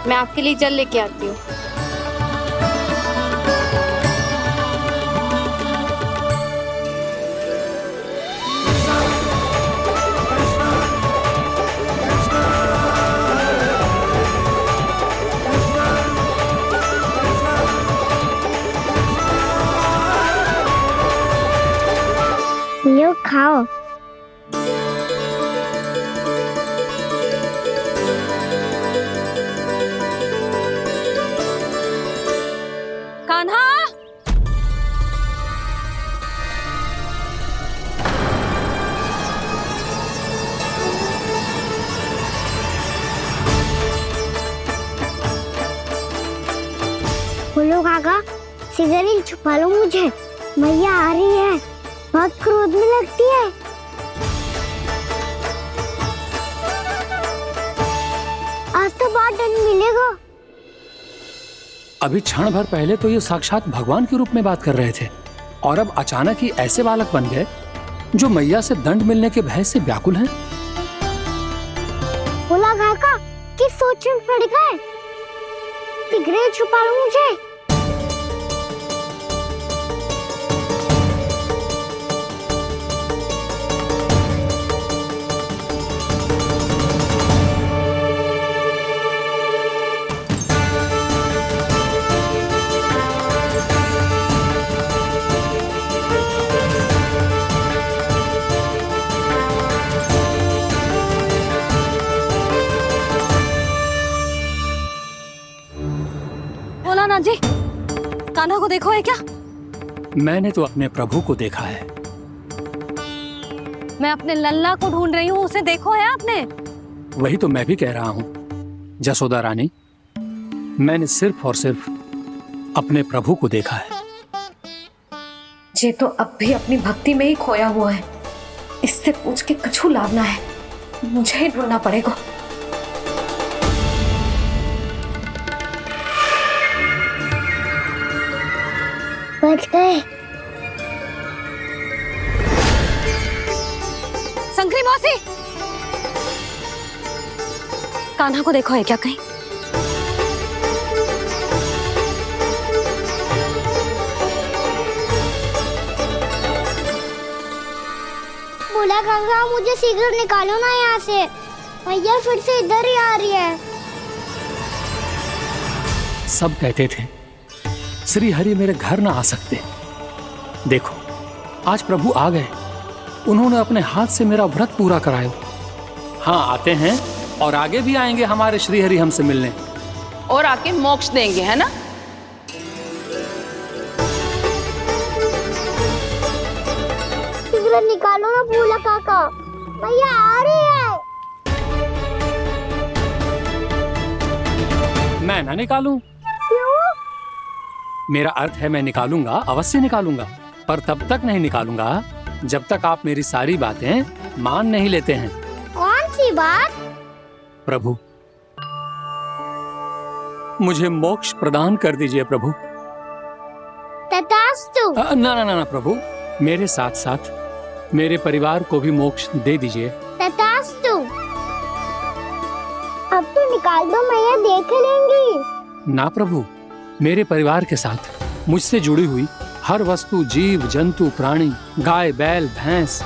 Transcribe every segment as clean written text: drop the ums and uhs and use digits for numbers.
मैं आपके लिए जल लेके आती हूँ। लो खाओ। कान्हा, बोलो काका, सिगरेट छुपा लो मुझे, मैया आ रही है, बहुत क्रोध में लगती है। आज तो बहुत दंड मिलेगा। अभी क्षण भर पहले तो ये साक्षात भगवान के रूप में बात कर रहे थे और अब अचानक ही ऐसे बालक बन गए जो मैया से दंड मिलने के भय से व्याकुल हैं। बोला काका कि सोच में पड़ गए, सिगरेट छुपा लो मुझे। बोला ना जी, कान्हा को देखो है क्या? मैंने तो अपने प्रभु को देखा है। मैं अपने लल्ला को ढूंढ रही हूँ, उसे देखो है आपने? वही तो मैं भी कह रहा हूँ जसोदा रानी, मैंने सिर्फ और सिर्फ अपने प्रभु को देखा है। ये तो अब भी अपनी भक्ति में ही खोया हुआ है, इससे पूछ के कछु लाभ ना है, मुझे ही ढूंढना पड़ेगा। बच गए। संकरी मौसी, कान्हा को देखो है क्या कहीं? बोला काका मुझे सिगरेट निकालो ना यहाँ से, मैया फिर से इधर ही आ रही है। सब कहते थे श्री हरि मेरे घर ना आ सकते। देखो आज प्रभु आ गए, उन्होंने अपने हाथ से मेरा व्रत पूरा कराया। हाँ आते हैं और आगे भी आएंगे हमारे श्री हरि हमसे मिलने और आके मोक्ष देंगे, है ना? सिगरेट निकालो ना बोला काका, मैया आ रही है। मैं ना निकालूं? क्यों? मेरा अर्थ है मैं निकालूंगा, अवश्य निकालूंगा, पर तब तक नहीं निकालूंगा जब तक आप मेरी सारी बातें मान नहीं लेते हैं। कौन सी बात? प्रभु मुझे मोक्ष प्रदान कर दीजिए प्रभु। तथास्तु। ना ना ना ना प्रभु, मेरे साथ साथ मेरे परिवार को भी मोक्ष दे दीजिए। तथास्तु। अब तो निकाल दो, मैया देख लेंगी। ना प्रभु, मेरे परिवार के साथ मुझसे जुड़ी हुई हर वस्तु, जीव जंतु, प्राणी, गाय बैल भैंस,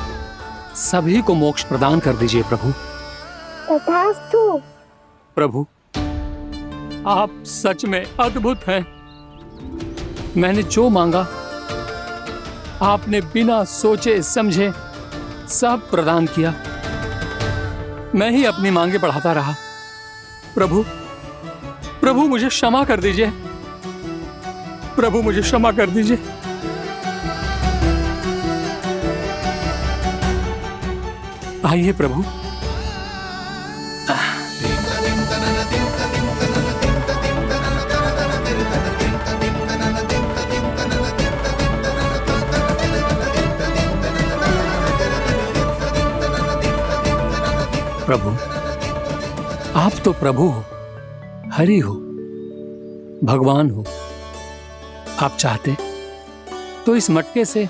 सभी को मोक्ष प्रदान कर दीजिए प्रभु। तथास्तु। प्रभु आप सच में अद्भुत हैं। मैंने जो मांगा आपने बिना सोचे समझे सब प्रदान किया। मैं ही अपनी मांगे बढ़ाता रहा। प्रभु प्रभु मुझे क्षमा कर दीजिए, प्रभु मुझे क्षमा कर दीजिए। आइए प्रभु। प्रभु आप तो प्रभु हो, हरि हो, भगवान हो। आप चाहते तो इस मटके से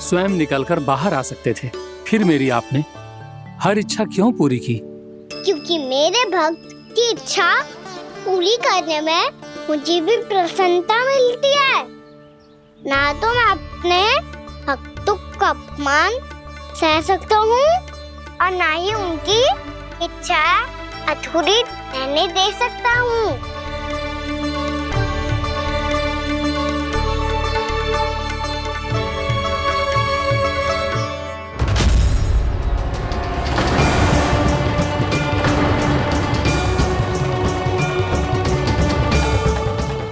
स्वयं निकलकर बाहर आ सकते थे, फिर मेरी आपने हर इच्छा क्यों पूरी की? क्योंकि मेरे भक्त की इच्छा पूरी करने में मुझे भी प्रसन्नता मिलती है। ना तो मैं अपने हक का अपमान सह सकता हूँ और ना ही उनकी इच्छा अधूरी रहने दे सकता हूँ।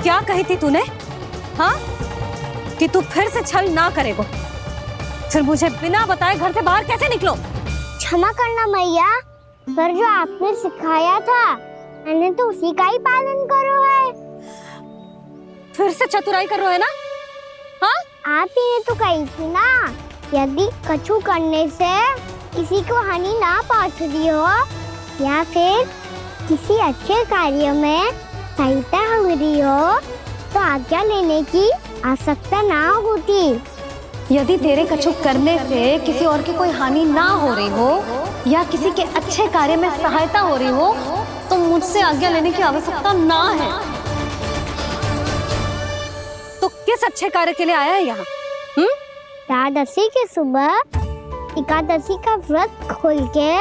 क्या कही थी तूने? हाँ, कि तू फिर से छल ना करेगा। फिर मुझे बिना बताए घर से बाहर कैसे निकलो? क्षमा करना मैया, पर जो आपने सिखाया था मैंने तो उसी का ही पालन करो है। फिर से चतुराई कर रहे हो है ना? हाँ, आप ही ने तो कही थी ना, यदि कछु करने से किसी को हानि ना पहुंच रही हो या फिर किसी अच्छे कार्य में सहायता हो रही हो तो आज्ञा लेने की आवश्यकता ना होती। यदि तेरे कछु करने से किसी और की कोई हानि ना हो रही हो या किसी के अच्छे कार्य में सहायता हो रही हो तो मुझसे आज्ञा लेने की आवश्यकता ना है। तो किस अच्छे कार्य के लिए आया है यहाँ? द्वादशी के सुबह एकादशी का व्रत खोल के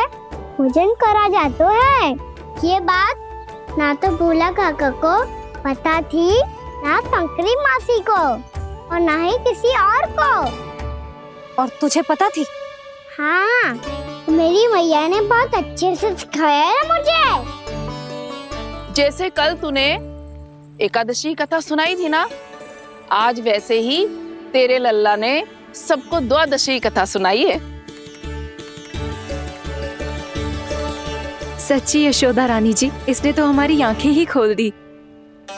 भोजन करा जाता है। ये बात ना तो भोला काका को पता थी, ना शंकरी मासी को और ना ही किसी और को। और तुझे पता थी? हाँ, मेरी मैया ने बहुत अच्छे से सिखाया है मुझे। जैसे कल तूने एकादशी कथा सुनाई थी ना, आज वैसे ही तेरे लल्ला ने सबको द्वादशी कथा सुनाई है। सच्ची यशोदा रानी जी, इसने तो हमारी आंखें ही खोल दी।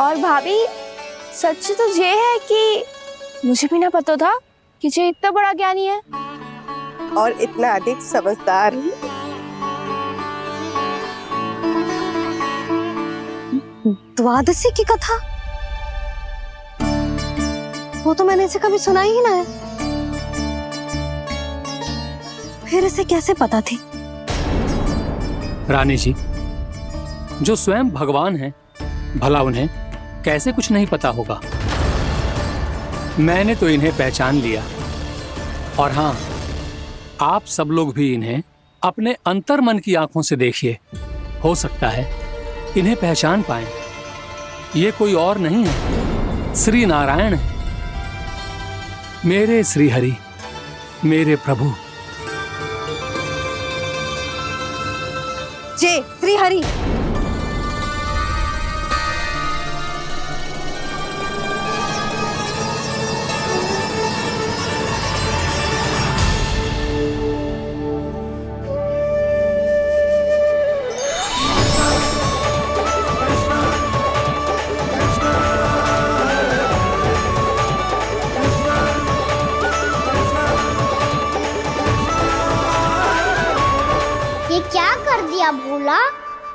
और भाभी, सच तो ये है कि मुझे भी ना पता था कि ये इतना बड़ा ज्ञानी है और इतना अधिक समझदार। द्वादशी की कथा? वो तो मैंने इसे कभी सुना ही ना है। फिर इसे कैसे पता थी? रानी जी, जो स्वयं भगवान हैं, भला उन्हें कैसे कुछ नहीं पता होगा। मैंने तो इन्हें पहचान लिया। और हाँ, आप सब लोग भी इन्हें अपने अंतर्मन की आंखों से देखिए, हो सकता है इन्हें पहचान पाएं। ये कोई और नहीं है, श्री नारायण है, मेरे श्री हरि, मेरे प्रभु। जय श्री हरि। ये क्या कर दिया भोला?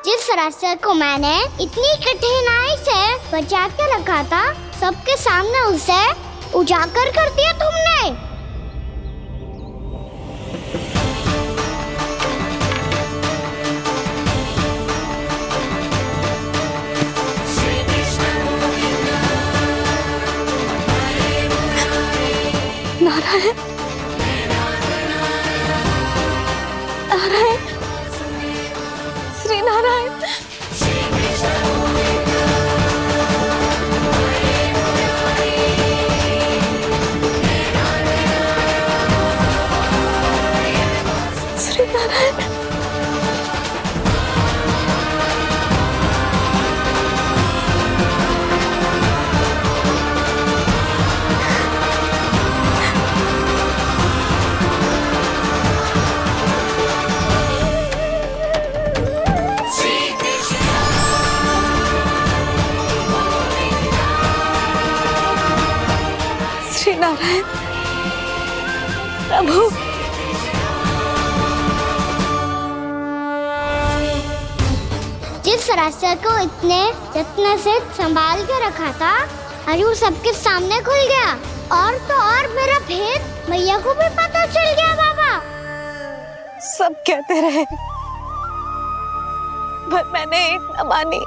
जिस रास्ते को मैंने इतनी कठिनाई से बचा के रखा था, सबके सामने उसे उजागर कर दिया तुमने। नारायण, नारायण, श्री नारायण। श्री नारायण। श्री नारायण प्रभु। जिस रास्ते को इतने यत्न से संभाल के रखा था, आज वो सबके सामने खुल गया। और तो और मेरा भेद मैया को भी पता चल गया। बाबा सब कहते रहे, पर मैंने एक न मानी।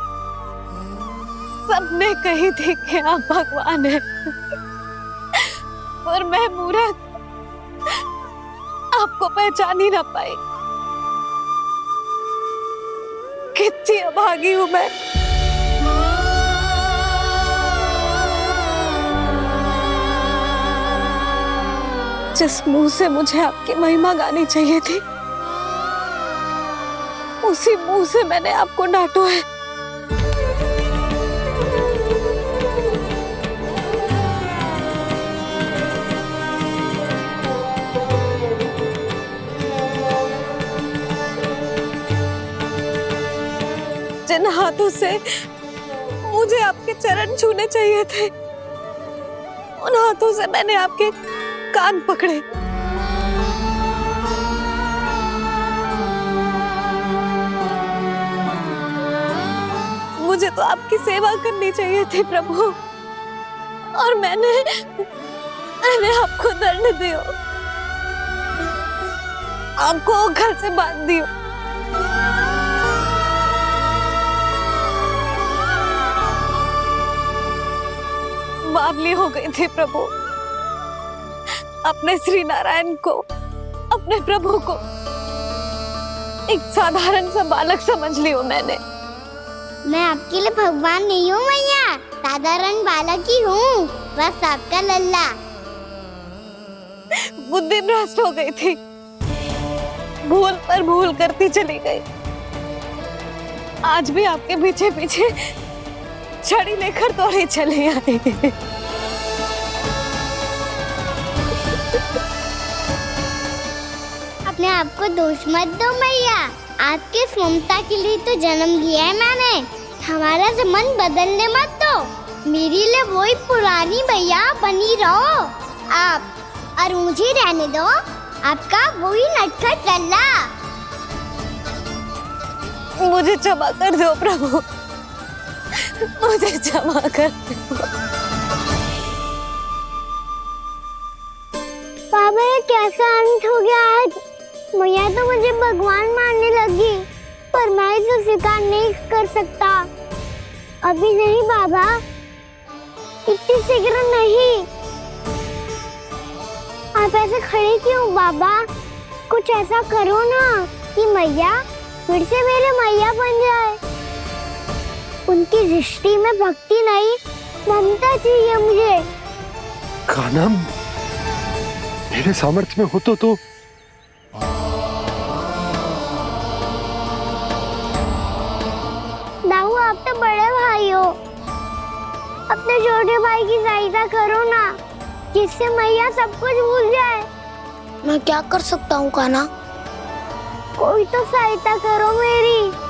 सबने कही थी कि आप भगवान हैं, पर मैं मूरत आपको पहचान ही ना पाई। कितनी अभागी हूं मैं। जिस मुंह से मुझे आपकी महिमा गानी चाहिए थी, उसी मुंह से मैंने आपको डांटा है। जिन हाथों से मुझे आपके चरण छूने चाहिए थे, उन हाथों से मैंने आपके कान पकड़े। मुझे तो आपकी सेवा करनी चाहिए थी प्रभु, और मैंने आपको दंड दियो, आपको घर से बांध दियो। बावली हो गई थी प्रभु। अपने श्री नारायण को, अपने प्रभु को एक साधारण सा बालक समझ लियो मैंने। मैं आपके लिए भगवान नहीं हूँ मैया, साधारण बालक ही हूँ, बस आपका लल्ला। बुद्धि भ्रष्ट हो गई थी, भूल पर भूल करती चली गई। आज भी आपके पीछे पीछे छड़ी लेकर दौड़े चले आए। अपने आप को दोष मत दो मैया, आपके ममता के लिए तो जन्म लिया है मैंने। हमारा से मन बदलने मत दो, मेरे लिए वही पुरानी भैया बनी रहो आप, और मुझे रहने दो आपका वही नटखट लल्ला। मुझे क्षमा कर दो प्रभु, मुझे क्षमा कर दो। बाबा ये कैसा अंत हो गया आज? मैया तो मुझे भगवान मानने लगी, पर मैं इसे स्वीकार नहीं कर सकता। अभी नहीं बाबा, इतनी शीघ्र नहीं। आप ऐसे खड़े क्यों बाबा? कुछ ऐसा करो ना कि मैया फिर से मेरे मैया बन जाए। उनकी दृष्टि में भक्ति नहीं, ममता चाहिए मुझे। कान्हा, मेरे सामर्थ्य में हो तो दाऊ, आप तो बड़े भाई हो, अपने छोटे भाई की सहायता करो ना, जिससे मैया सब कुछ भूल जाए। मैं क्या कर सकता हूँ कान्हा? कोई तो सहायता करो मेरी।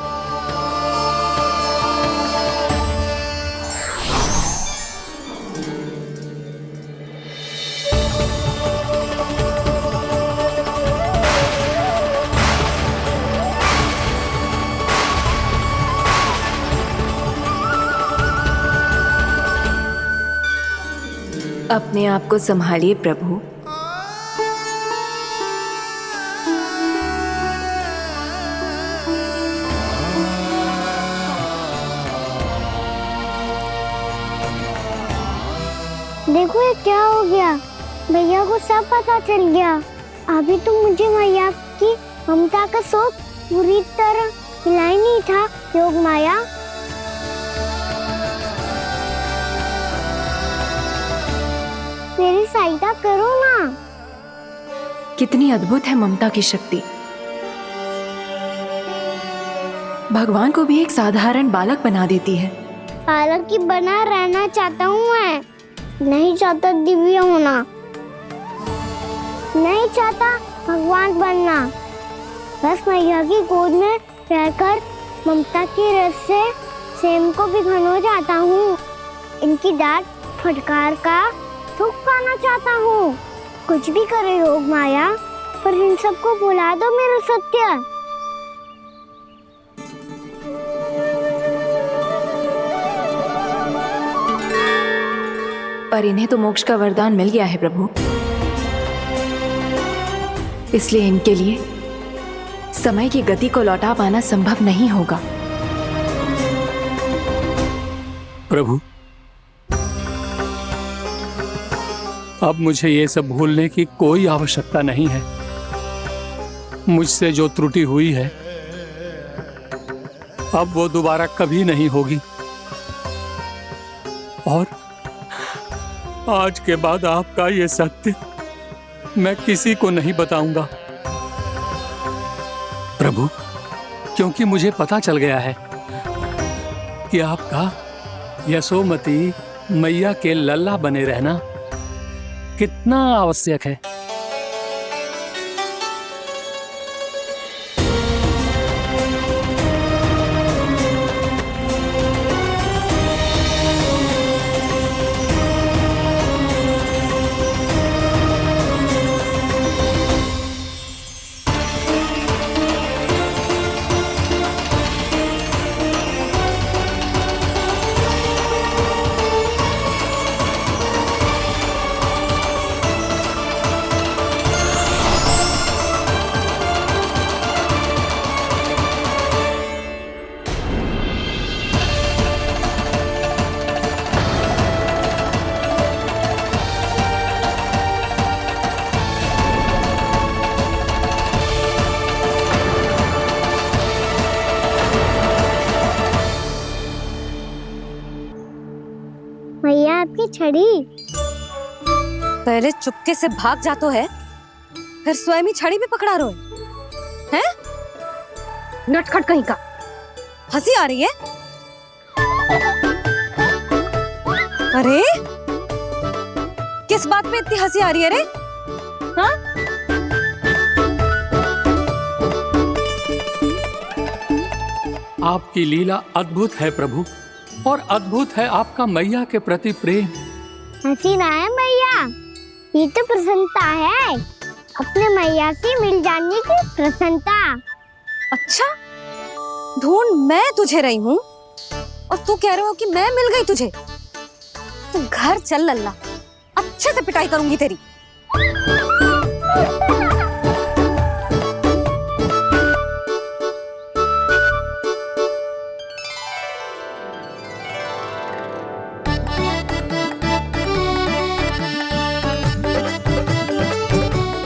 अपने आप को संभालिए प्रभु। देखो ये क्या हो गया, भैया को सब पता चल गया। अभी तो मुझे मैया की ममता का शौक पूरी तरह मिला ही नहीं था। योग माया, मेरी सहायता करो ना। कितनी अद्भुत है ममता की शक्ति। भगवान को भी एक साधारण बालक बना देती है। बालक की बना रहना चाहता हूँ मैं, नहीं चाहता दिव्य होना, नहीं चाहता भगवान बनना। बस मैया की गोद में रहकर ममता की रस से सेम को भी घनो चाहता हूँ। इनकी डांट फटकार का सुख पाना चाहता हूँ। कुछ भी करे योग माया, पर इन सबको भुला दो मेरा सत्य। पर इन्हें तो मोक्ष का वरदान मिल गया है प्रभु, इसलिए इनके लिए समय की गति को लौटा पाना संभव नहीं होगा। प्रभु, अब मुझे ये सब भूलने की कोई आवश्यकता नहीं है। मुझसे जो त्रुटि हुई है अब वो दोबारा कभी नहीं होगी, और आज के बाद आपका ये सत्य मैं किसी को नहीं बताऊंगा प्रभु, क्योंकि मुझे पता चल गया है कि आपका यशोमती मैया के लल्ला बने रहना कितना आवश्यक है। मैया आपकी छड़ी। पहले चुपके से भाग जातो है, फिर स्वयं ही छड़ी भी पकड़ा रोए हैं? नटखट कहीं का। हंसी आ रही है? अरे किस बात पे इतनी हंसी आ रही है रे? हाँ? आपकी लीला अद्भुत है प्रभु, और अद्भुत है आपका मैया के प्रति प्रेम। हंसी ना है मैया, ये तो प्रसन्नता है, अपने मैया से मिल जाने की प्रसन्नता। अच्छा, ढूंढ मैं तुझे रही हूँ और तू कह रहे हो कि मैं मिल गई तुझे? तू घर चल लल्ला, अच्छे से पिटाई करूंगी तेरी।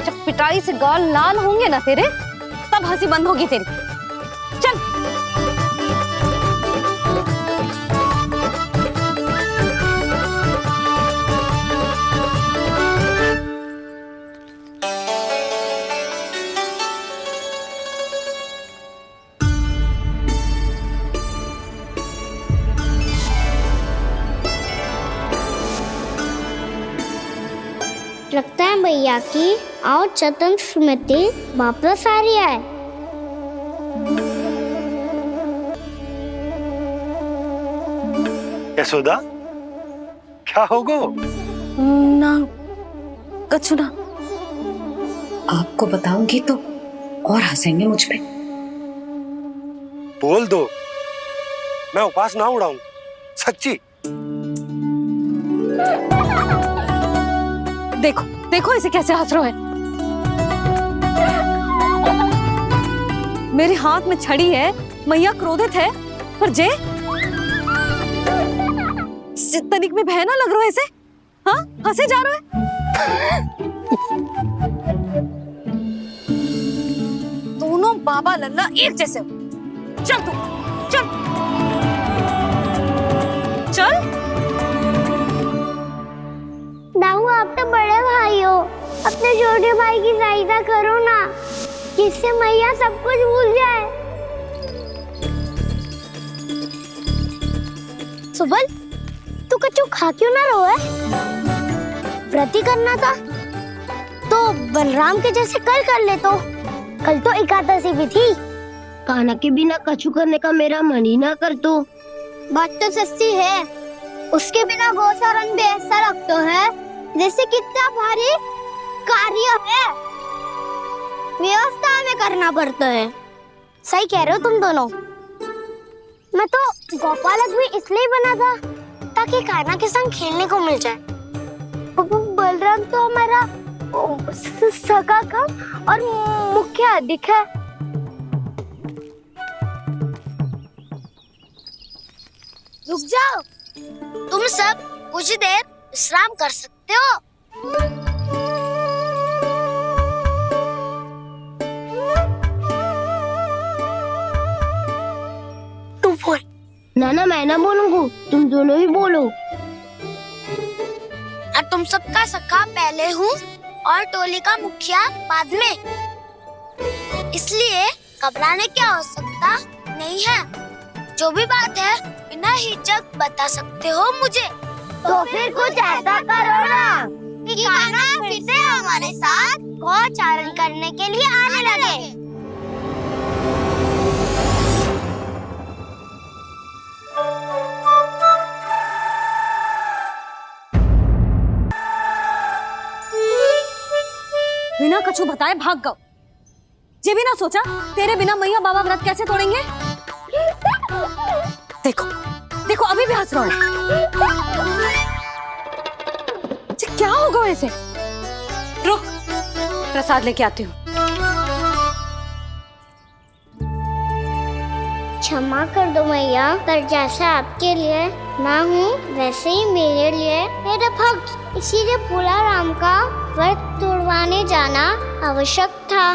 जब पिटाई से गाल लाल होंगे ना तेरे, तब हंसी बंद होगी तेरी। चल। लगता है भैया की और चतन स्मृति वापस आ रही है। यशोदा, क्या होगो? ना कछु ना। आपको बताऊंगी तो और हंसेंगे मुझ पे। बोल दो, मैं उपवास ना उड़ाऊं, सच्ची। देखो देखो इसे कैसे हंस रहा है। मेरे हाथ में छड़ी है, मैया क्रोधित है, पर जे तनिक में भय ना लग रहा है इसे? हाँ, हंसे जा रहा है। दोनों बाबा लल्ला एक जैसे हो। चल तू, चल चल। दाऊ, आप तो बड़े भाई हो, अपने छोटे भाई की सहायता करो ना, जिससे मैया सब कुछ भूल जाए। सुबल, तू कच्चू खा क्यों ना रो है? व्रत ही करना था तो बलराम के जैसे कल कर ले। तो कल तो एकादशी भी थी। कान्हा के बिना कछु करने का मेरा मन ही ना कर। तो बात तो सच्ची है, उसके बिना गोचारण भी ऐसा लगता है जैसे कितना भारी कार्य है, व्यवस्था में करना पड़ता है। सही कह रहे हो तुम दोनों। मैं तो गोपालक भी इसलिए बना था ताकि कान्हा के संग खेलने को मिल जाए। बलराम तो हमारा सगा कम और मुख्य अधिक है। रुक जाओ, तुम सब कुछ देर विश्राम कर सकते हो। तू बोल। नाना मैं ना बोलूंगा, तुम दोनों ही बोलो। और तुम सबका सखा पहले हूँ और टोली का मुखिया बाद में, इसलिए घबराने की आवश्यकता नहीं है। जो भी बात है बिना हिचक बता सकते हो मुझे। तो फिर कुछ ऐसा करो ना कि कान्हा फिर से हमारे साथ गौचारण करने के लिए आने लगे। बिना कछु बताए भाग गओ। ये भी ना सोचा तेरे बिना मैया बाबा व्रत कैसे तोड़ेंगे। देखो देखो अभी भी हंस रहा है। क्या होगा वैसे? रुक, प्रसाद लेके आती हूँ। क्षमा कर दो मैया, पर जैसा आपके लिए ना हूँ वैसे ही मेरे लिए मेरा भक्त, इसीलिए भोला राम का व्रत तोड़वाने जाना आवश्यक था।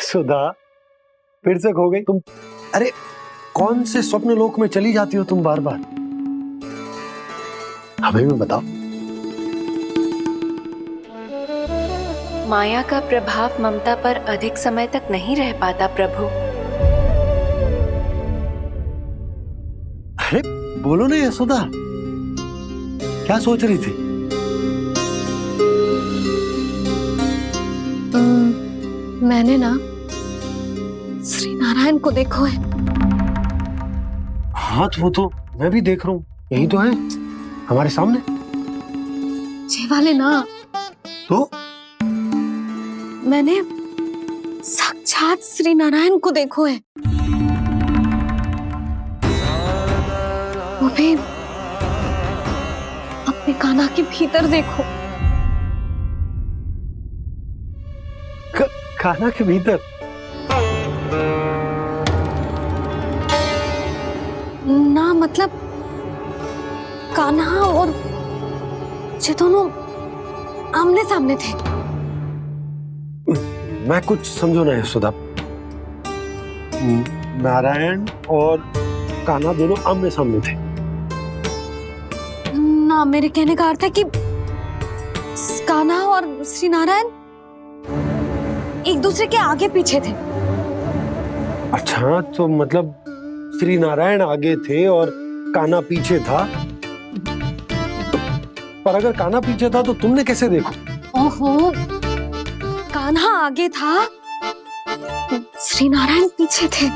सुधा, फिर से खो गई तुम। अरे कौन से स्वप्न लोक में चली जाती हो तुम बार बार? हमें भी बताओ। माया का प्रभाव ममता पर अधिक समय तक नहीं रह पाता प्रभु। अरे बोलो ना यशोदा, क्या सोच रही थी? मैंने ना श्री नारायण को देखो है। हाँ वो तो मैं भी देख रहा हूँ, यही तो है हमारे सामने। ये वाले ना, तो मैंने साक्षात श्री नारायण को देखो है, वो भी अपने कान्हा के भीतर देखो। कान्हा के भीतर? ना मतलब कान्हा और ये दोनों आमने सामने थे। मैं कुछ समझो ना यशोदा। नारायण और कान्हा दोनों आमने सामने थे? ना, मेरे कहने का अर्थ है कि कान्हा और श्री नारायण एक दूसरे के आगे पीछे थे। अच्छा, तो मतलब श्री नारायण आगे थे और कान्हा पीछे था। पर अगर कान्हा पीछे था तो तुमने कैसे देखा? ओहो, कान्हा आगे था, श्री नारायण पीछे थे।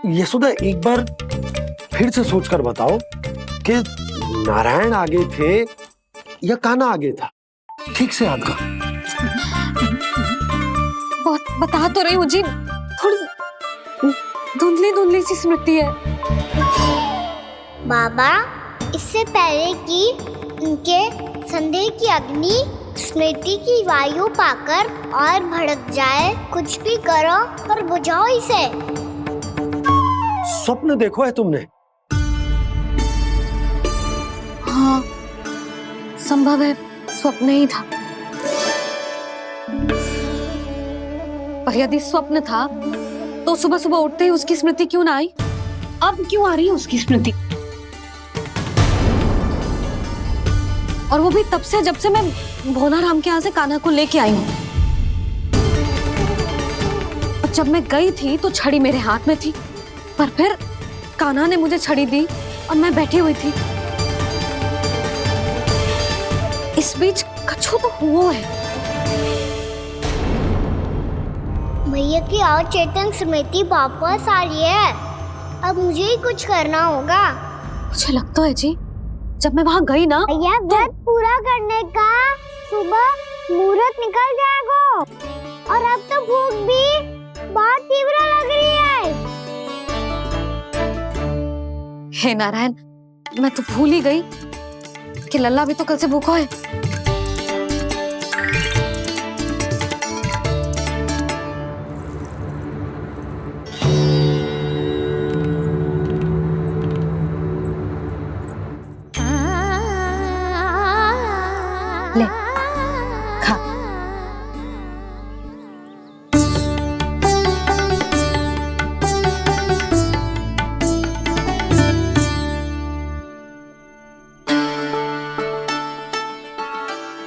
यशोदा, एक बार फिर से सोचकर बताओ कि नारायण आगे थे या कान्हा आगे था? ठीक से याद कर। बहुत बता तो रही हूँ जी, थोड़ी धुंधली धुंधली सी स्मृति है। बाबा, इससे पहले कि उनके संदेह की अग्नि स्मृति की वायु पाकर और भड़क जाए, कुछ भी करो पर बुझाओ इसे। स्वप्न देखो है तुमने? हाँ, संभव है स्वप्न ही था। पर यदि स्वप्न था तो सुबह सुबह उठते ही उसकी स्मृति क्यों ना आई? अब क्यों आ रही है उसकी स्मृति? और वो भी तब से जब से मैं भोला राम के यहाँ से कान्हा को लेके आई हूँ। और जब मैं गई थी तो छड़ी मेरे हाथ में थी, पर फिर कान्हा ने मुझे छड़ी दी और मैं बैठी हुई थी। इस बीच कछु तो हुआ है। भैया की और चेतन स्मृति वापस आ रही है। अब मुझे ही कुछ करना होगा। मुझे लगता है जी, जब मैं वहाँ गई ना, भैया व्रत पूरा करने का सुबह मुहूर्त निकल जाएगा और अब तो भूख भी बहुत तीव्र लग रही है। हे नारायण, मैं तो भूल ही गई कि लल्ला भी तो कल से भूखा है। ले खा।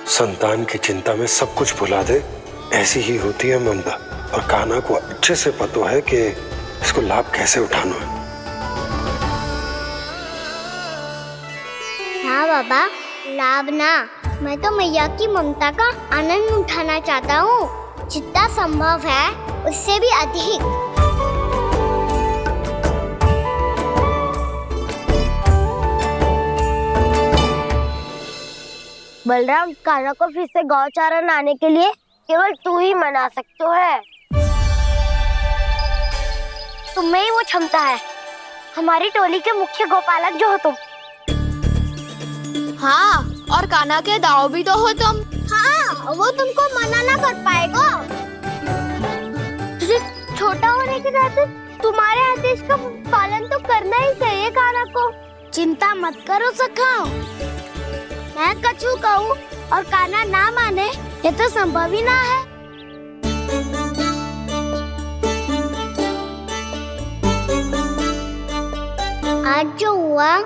संतान की चिंता में सब कुछ भुला दे, ऐसी ही होती है ममता। और कान्हा को अच्छे से पता है कि इसको लाभ कैसे उठाना है। हाँ बाबा, लाभ ना, मैं तो मैया की ममता का आनंद उठाना चाहता हूँ, जितना संभव है उससे भी अधिक। बलराम, कान्हा को फिर से गौचारण आने के लिए केवल तू ही मना सकते है। तुम्हें ही वो क्षमता है, हमारी टोली के मुख्य गोपालक जो हो तुम। हाँ, और कान्हा के दाव भी तो हो तुम। हाँ, वो तुमको मना ना कर पाएगा। तुझे छोटा होने के नाते तुम्हारे आदेश का पालन तो करना ही चाहिए कान्हा को। चिंता मत करो सखा, मैं कछु कहूँ और कान्हा ना माने, ये तो संभव ही ना है। आज जो हुआ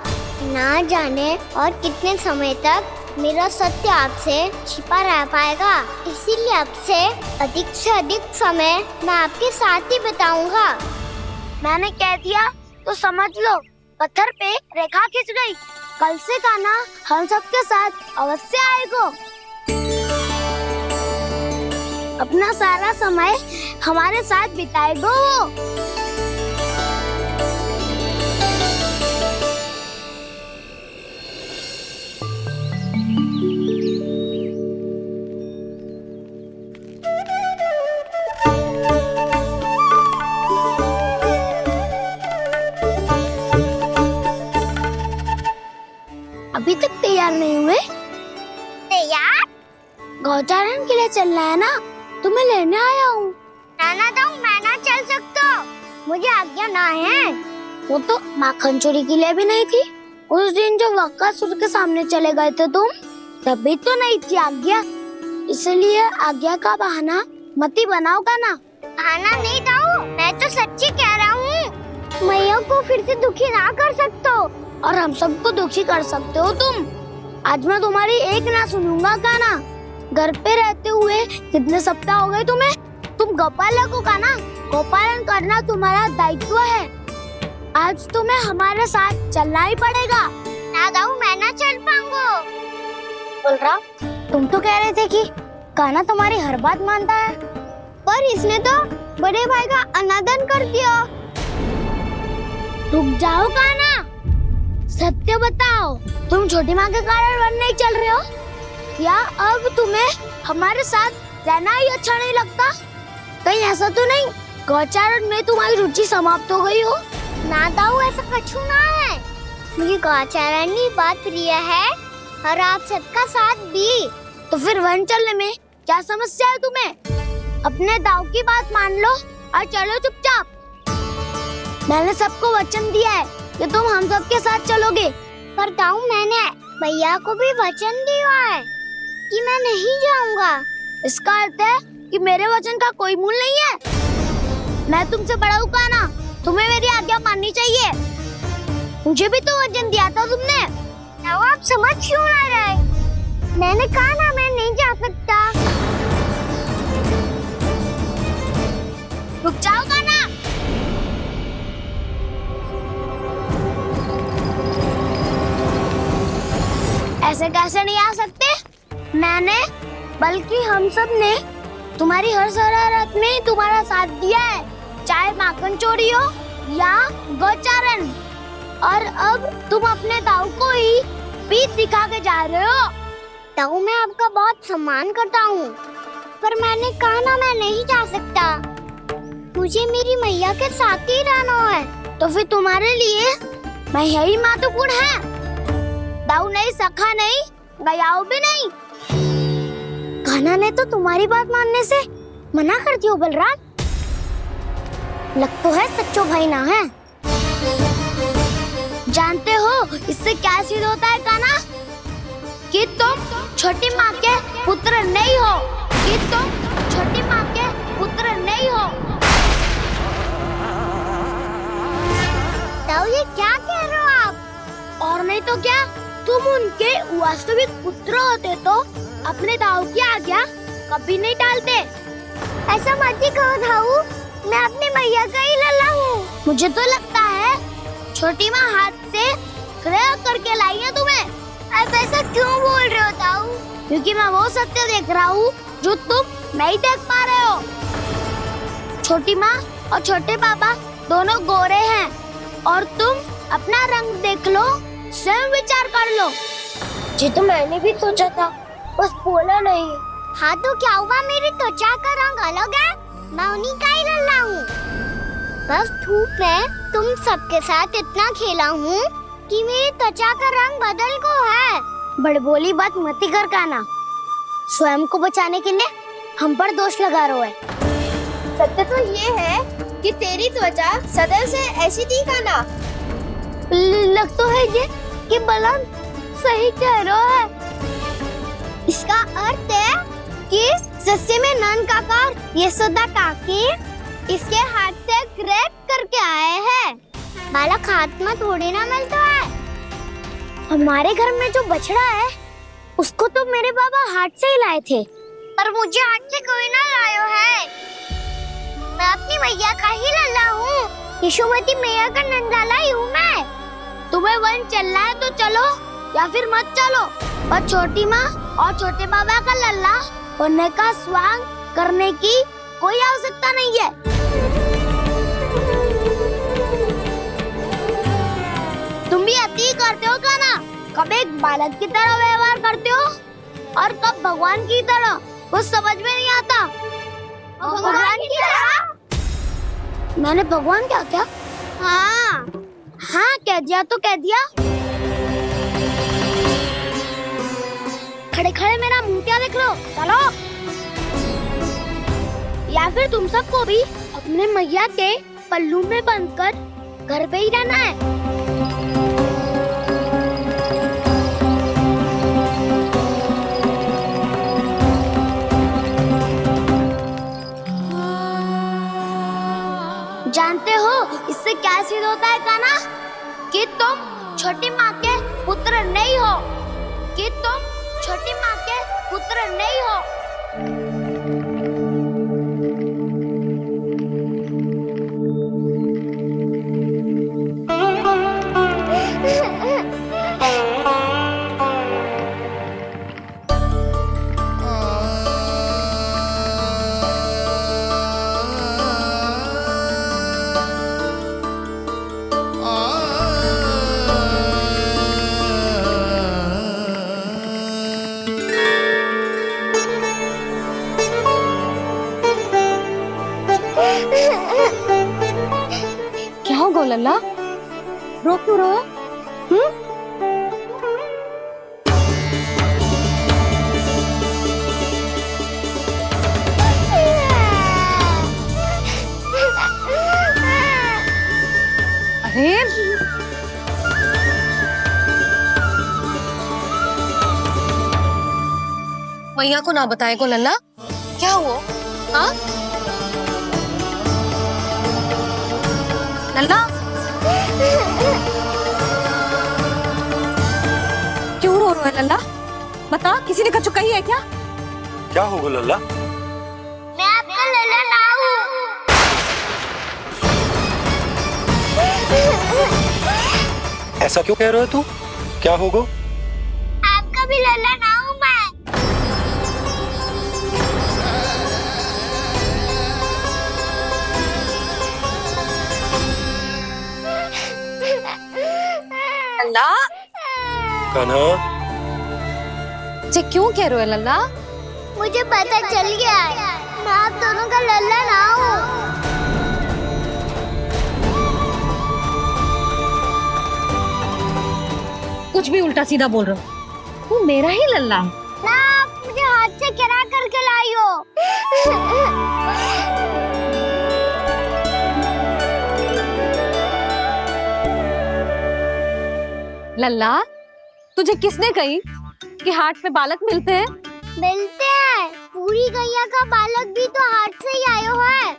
ना जाने और कितने समय तक मेरा सत्य आपसे छिपा रह पाएगा, इसीलिए आपसे अधिक से अधिक समय मैं आपके साथ ही बिताऊंगा। मैंने कह दिया तो समझ लो, पत्थर पे रेखा खिंच गई। कल से कान्हा हम सबके साथ अवश्य आएगा। अपना सारा समय हमारे साथ बिताएगा वो। अभी तक तैयार नहीं हुए? तैयार? गौचारण के लिए चलना है ना, तुम्हें लेने आया हूँ। नाना तो मैं ना चल सकता, मुझे आज्ञा ना है। वो तो माखन चोरी के लिए भी नहीं थी। उस दिन जो वक्कासुर के सामने चले गए थे तुम, तभी तो नहीं थी आज्ञा। इसलिए आज्ञा का बहाना मत ही बनाओ कान्हा। बहाना नहीं दाऊ, मैं तो सच्ची कह रहा हूँ। मैया को फिर से दुखी ना कर सकते हो और हम सबको दुखी कर सकते हो तुम। आज मैं तुम्हारी एक ना सुनूंगा कान्हा। घर पे रहते हुए कितने सप्ताह हो गए तुम्हें? तुम गोपालक हो कान्हा, गोपालन करना तुम्हारा दायित्व है। आज तुम्हें हमारे साथ चलना ही पड़ेगा। ना दाऊ, मैं ना चल पाऊंगा। बलराम, तुम तो कह रहे थे कि कान्हा तुम्हारी हर बात मानता है, पर इसने तो बड़े भाई का अनादर कर दिया। रुक जाओ कान्हा, सत्य बताओ, तुम छोटी माँ के कारण वन नहीं चल रहे हो या अब तुम्हें हमारे साथ रहना ही अच्छा नहीं लगता? कहीं ऐसा तो नहीं गौचारण में तुम्हारी रुचि समाप्त हो गई हो? ना दाऊ, ऐसा कछु ना है। मुझे गौचारण की बात प्रिय है और आप सबका साथ भी। तो फिर वन चलने में क्या समस्या है तुम्हें? अपने दाऊ की बात मान लो और चलो चुपचाप। मैंने सबको वचन दिया है कि तुम हम सबके साथ चलोगे। पर दाऊ, मैंने भैया को भी वचन दिया है कि मैं नहीं जाऊंगा। इसका अर्थ है कि मेरे वचन का कोई मूल नहीं है। मैं तुमसे बड़ा हूँ कान्हा, तुम्हें मेरी आज्ञा माननी चाहिए। मुझे भी तो वचन दिया था तुमने। दाऊ, आप समझ क्यों ना रहे? मैंने कहा ना मैं नहीं जा सकता। रुक जाओ कान्हा। ऐसे कैसे नहीं आ सकते? मैंने बल्कि हम सब ने तुम्हारी हर शरारत में तुम्हारा साथ दिया है, चाहे माखन चोरी हो या गोचारण। और अब तुम अपने ताऊ को ही पीठ दिखा के जा रहे हो। ताऊ, मैं आपका बहुत सम्मान करता हूँ, पर मैंने कहा ना मैं नहीं जा सकता। मुझे मेरी मैया के साथ ही रहना है। तो फिर तुम्हारे लिए मैं यही महत्वपूर्ण है। ताऊ नहीं, सखा नहीं, गयाऊ भी नहीं। कान्हा ने तो तुम्हारी बात मानने से मना कर दियो बलराम। लग तो है सच्चो भाई ना है। जानते हो इससे क्या सिद्ध होता है कान्हा? कि तुम छोटी माँ के पुत्र नहीं हो, कि तुम छोटी माँ के पुत्र नहीं हो। ताऊ, ये क्या कह रहे हो आप? और नहीं तो क्या, तुम उनके वास्तविक पुत्र होते तो अपने ताऊ की आज्ञा कभी नहीं टालते। ऐसा मत ही कहो ताऊ, मैं अपनी मैया का ही लल्ला हूँ। मुझे तो लगता है छोटी माँ हाथ से ग्रह करके लाई है तुम्हें। आप ऐसा क्यों बोल रहे हो ताऊ? क्योंकि मैं वो सत्य देख रहा हूँ जो तुम नहीं देख पा रहे हो। छोटी माँ और छोटे पापा दोनों गोरे हैं, और तुम अपना रंग देख लो, स्वयं विचार कर लो। जी तो मैंने भी सोचा था, बस बोला नहीं। हाँ तो क्या हुआ, मेरी त्वचा का रंग अलग है, मैं उन्हीं का ही लल्ला हूँ। बस धूप में तुम सबके साथ इतना खेला हूँ कि मेरी त्वचा का रंग बदल को है। बड़बोली बात मत ही कर कान्हा, स्वयं को बचाने के लिए हम पर दोष लगा रहे हो। सत्य तो ये है कि तेरी त्वचा सदैव से ऐसी थी कान्हा। लग तो है ये कि बलराम सही कह रहा है। इसका अर्थ है कि सस्ते में नन काका यशोदा काकी इसके हाथ से ग्रेट करके आए हैं। बालक हाथ में थोड़ी ना मिलता है। हमारे घर में जो बछड़ा है उसको तो मेरे बाबा हाथ से ही लाए थे, पर मुझे हाथ से कोई ना लायो है। मैं अपनी मैया का ही लल्ला हूँ, यशोमती मैया का नंदलाला ही हूँ मैं। तुम्हें वन चलना है तो चलो, या फिर मत चलो, और छोटी माँ और छोटे बाबा का लल्ला होने का स्वांग करने की कोई आवश्यकता नहीं है। तुम भी अति करते हो कान्हा, कब एक बालक की तरह व्यवहार करते हो और कब भगवान की तरह, कुछ समझ में नहीं आता। भगवान की तरह? मैंने भगवान क्या क्या? हाँ हाँ, कह दिया तो कह दिया। खड़े खड़े मेरा मुंह क्या देख लो, चलो। या फिर तुम सबको भी अपने मैया के पल्लू में बंधकर घर पे ही रहना है। जानते हो इससे क्या सिद्ध होता है कान्हा? कि तुम छोटी माँ के पुत्र नहीं हो, कि तुम छोटी माँ के पुत्र नहीं हो। क्या हो गो लल्ला, रो क्यों रहे हो? अरे मैया को ना बताए को लल्ला, क्या हुआ? हाँ लल्ला, क्यों रो रहा है लल्ला? बता, किसी ने कछु कही है क्या? क्या होगा लल्ला? मैं आपका लल्ला ना हूँ। ऐसा क्यों कह रहे हो तू? क्या होगा? आपका भी लल्ला ना हूँ मैं। लल्ला कान्हा, जे क्यों कह रहे हो लल्ला? मुझे पता चल गया है, मैं आप दोनों का लल्ला ना हूँ। कुछ भी उल्टा सीधा बोल रहे हो, तू मेरा ही लल्ला है। ना, आप मुझे हाथ से गिरा करके लाई हो। लल्ला, तुझे किसने कही कि हाट में बालक मिलते हैं? मिलते हैं, पूरी गैया का बालक भी तो हाट से ही आयो है।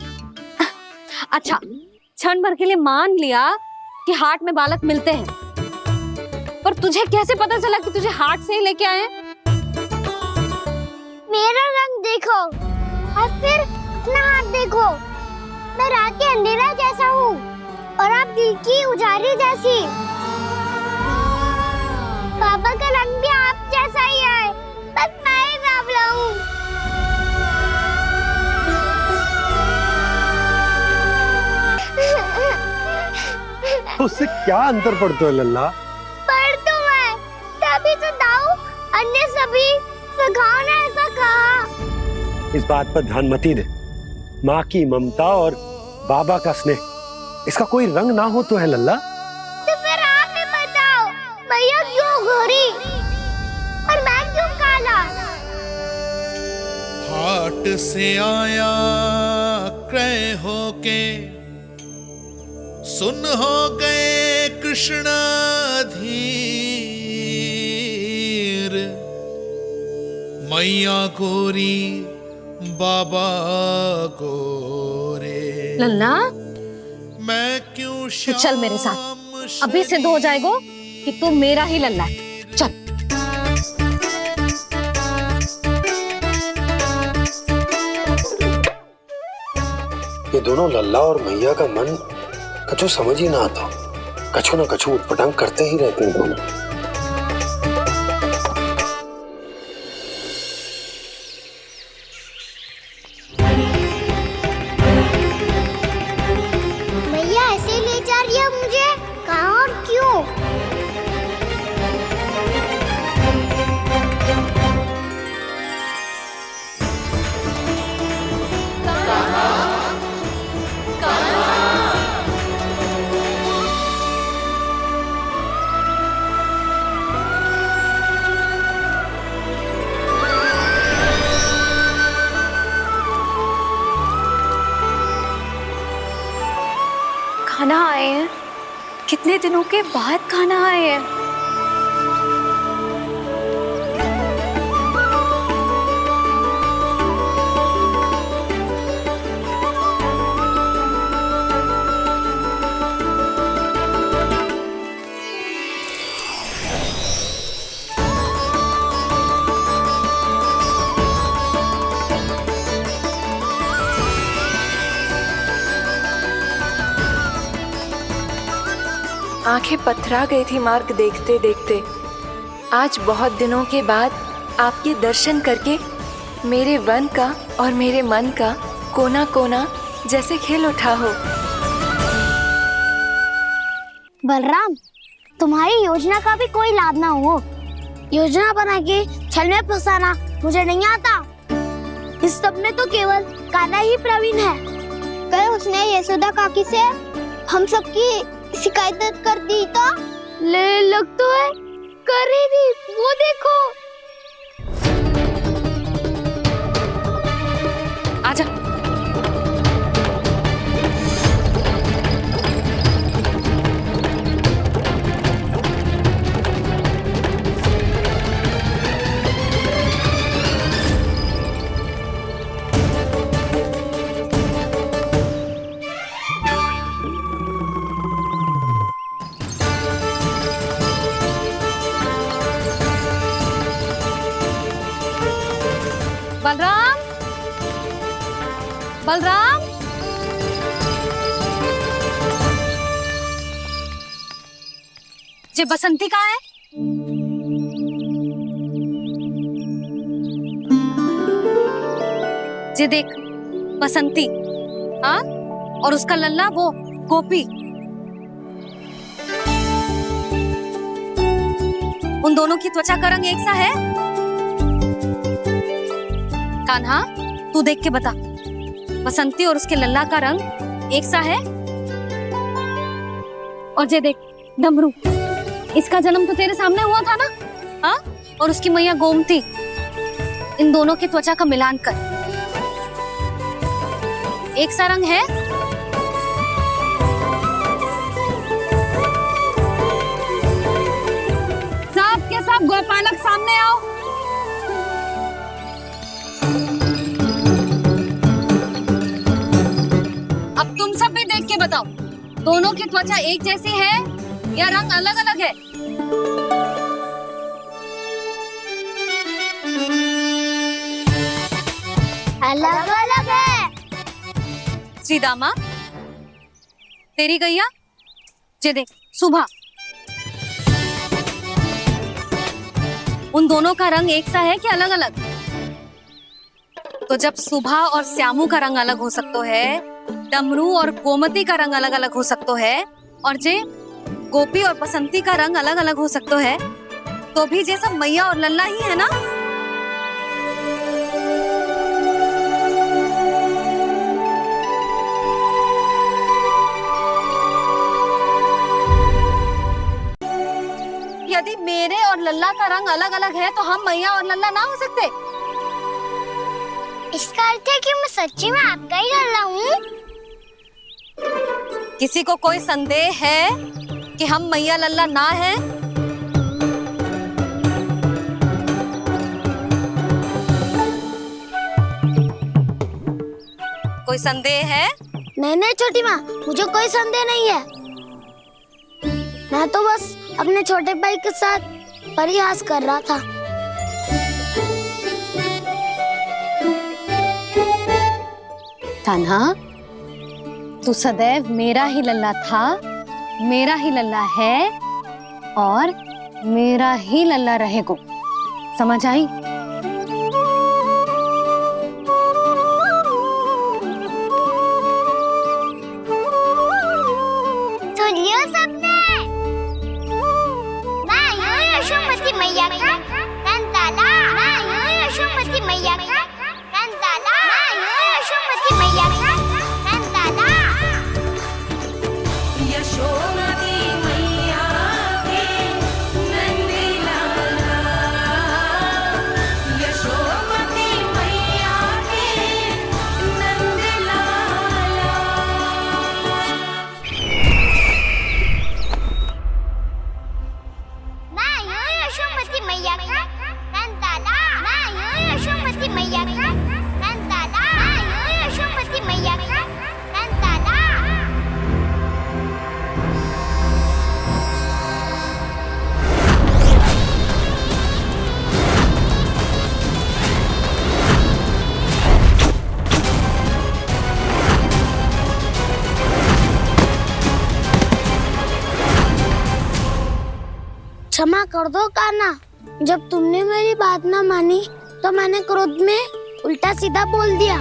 अच्छा, क्षण भर के लिए मान लिया कि हाट में बालक मिलते हैं, पर तुझे कैसे पता चला कि तुझे हाट से ही लेके आए हैं? मेरा रंग देखो और फिर अपना हाथ देखो। मैं रात के अंधेरा जैसा हूँ और आप दिल की उजाली जैसी। पापा का रंग भी आप जैसा ही है, बस मैं ही बावला हूँ। उससे क्या अंतर पड़ता है लल्ला? पर तो मैं तभी तो दाऊ अन्य सभी सखाओ ने ऐसा कहा। इस बात पर ध्यान मत ही दे। माँ की ममता और बाबा का स्नेह, इसका कोई रंग ना हो तो है लल्ला। तो फिर आप ही बताओ, भैया क्यों गोरी और मैं क्यों काला? हाट से आया क्रय होके, सुन हो गए कृष्णाधीर। मैया गोरी बाबा गोरे, लल्ला, मैं क्यों तू चल मेरे साथ, अभी सिद्ध हो जाएगा कि तू मेरा ही लल्ला है। चल। ये दोनों लल्ला और मैया का मन कछु समझ ही ना आता, कछु ना कछु उटपटांग करते ही रहते हैं दोनों। भैया ऐसे ले जा रही है मुझे, कहाँ और क्यों? खाना आए हैं, कितने दिनों के बाद खाना आए हैं। आंखें पथरा गई थी मार्ग देखते देखते। आज बहुत दिनों के बाद आपके दर्शन करके मेरे वन का और मेरे मन का कोना कोना जैसे खिल उठा हो। बलराम, तुम्हारी योजना का भी कोई लाभ ना हो। योजना बना के छल में फंसाना मुझे नहीं आता। इस सब में तो केवल कान्हा ही प्रवीण है। कल उसने यशोदा काकी से हम सबकी शिकायत कर दी तो लग तो है कर ही दी, वो देखो। आजा। बलराम, बलराम, जे बसंती कहाँ है? जे देख, बसंती, हाँ, और उसका लल्ला वो गोपी। उन दोनों की त्वचा का रंग एक सा है? कान्हा, तू देख के बता, बसंती और उसके लल्ला का रंग एक सा है? और ये देख डमरू, इसका जन्म तो तेरे सामने हुआ था ना? हाँ? और उसकी मैया गोमती, इन दोनों की त्वचा का मिलान कर एक सा रंग है? सब के सब गोपालक सामने आओ। अब तुम सब भी देख के बताओ, दोनों की त्वचा एक जैसी है या रंग अलग अलग है? अलग अलग है। श्रीदामा, तेरी गैया, ये देख सुभा, उन दोनों का रंग एक सा है कि अलग अलग? तो जब सुभा और श्यामू का रंग अलग हो सकता है, डमरू और गोमती का रंग अलग अलग हो सकता है, और जे गोपी और बसंती का रंग अलग अलग हो सकता है, तो भी जे सब मैया और लल्ला ही है ना? यदि मेरे और लल्ला का रंग अलग अलग है तो हम मैया और लल्ला ना हो सकते? इसका अर्थ है कि मैं सच्ची में आपका ही लल्ला हूँ? किसी को कोई संदेह है कि हम मैया लल्ला ना हैं? कोई संदेह है? नहीं छोटी माँ, मुझे कोई संदेह नहीं है। मैं तो बस अपने छोटे भाई के साथ परिहास कर रहा था। कान्हा, तू सदैव मेरा ही लल्ला था, मेरा ही लल्ला है और मेरा ही लल्ला रहेगा। समझ आई? सुन लियो सबने, मैं हूँ यशोमती मैया का कंताला, मैं हूँ यशोमती मैया का कंताला, मैं हूँ यशोमती मैया का कंताला। यशोमती मैया के नंदी लाला, यशोमती मैया के नंदी लाला। मैं हूँ यशोमती मैया का कंताला, मैं हूँ यशोमती मैया का कंताला, मैं हूँ यशोमती मैया का कंताला। क्षमा कर दो कान्हा, जब तुमने मेरी बात ना मानी तो मैंने क्रोध में उल्टा सीधा बोल दिया।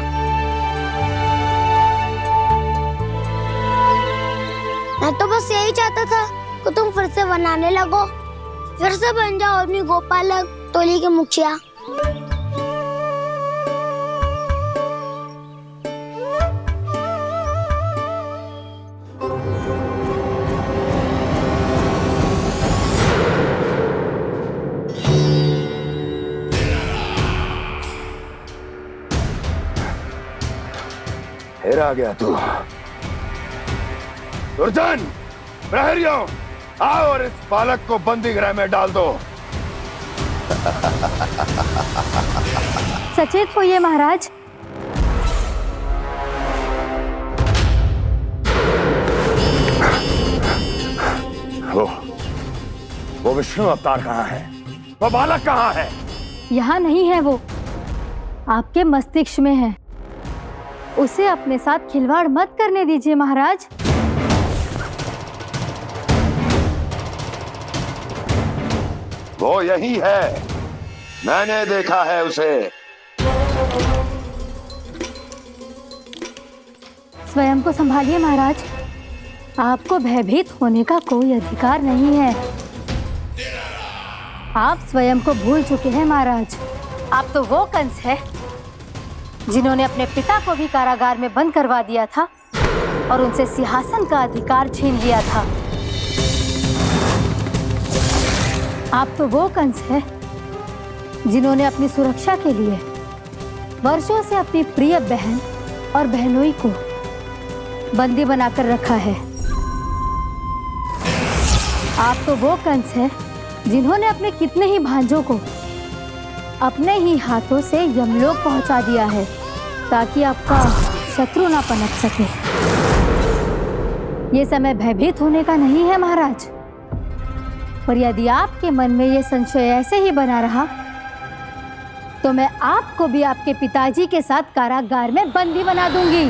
मैं तो बस यही चाहता था कि तुम फिर से बनाने लगो, फिर से बन जाओ अपनी गोपालक टोली के मुखिया। फिर आ गया तू। दुर्जन, प्रहरियों, आओ और इस बालक को बंदी गृह में डाल दो। सचेत होइए महाराज। वो विष्णु अवतार कहाँ है? वो बालक कहाँ है? यहाँ नहीं है वो, आपके मस्तिष्क में है। उसे अपने साथ खिलवाड़ मत करने दीजिए महाराज। वो यही है, मैंने देखा है उसे। स्वयं को संभालिए महाराज, आपको भयभीत होने का कोई अधिकार नहीं है। आप स्वयं को भूल चुके हैं महाराज। आप तो वो कंस है जिन्होंने अपने पिता को भी कारागार में बंद करवा दिया था और उनसे सिंहासन का अधिकार छीन लिया था। आप तो वो कंस है जिन्होंने अपनी सुरक्षा के लिए वर्षों से अपनी प्रिय बहन और बहनोई को बंदी बनाकर रखा है। आप तो वो कंस है जिन्होंने अपने कितने ही भांजों को अपने ही हाथों से यमलोक पहुंचा दिया है ताकि आपका शत्रु ना पनप सके। ये समय भयभीत होने का नहीं है महाराज, पर यदि आपके मन में ये संशय ऐसे ही बना रहा तो मैं आपको भी आपके पिताजी के साथ कारागार में बंदी बना दूंगी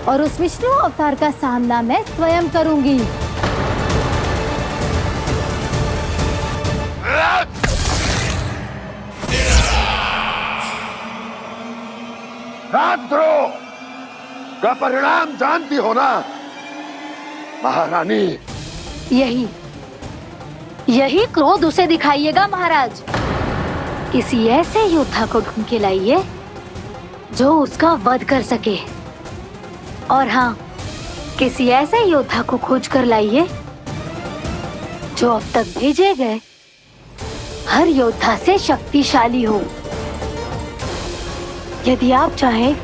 और उस विष्णु अवतार का सामना मैं स्वयं करूंगी। राजद्रोह का परिणाम जानती हो ना महारानी? यही क्रोध उसे दिखाइएगा महाराज। किसी ऐसे योद्धा को ढूंढ के लाइए जो उसका वध कर सके, और हाँ, किसी ऐसे योद्धा को खोज कर लाइए जो अब तक भेजे गए हर योद्धा से शक्तिशाली हो। यदि आप चाहें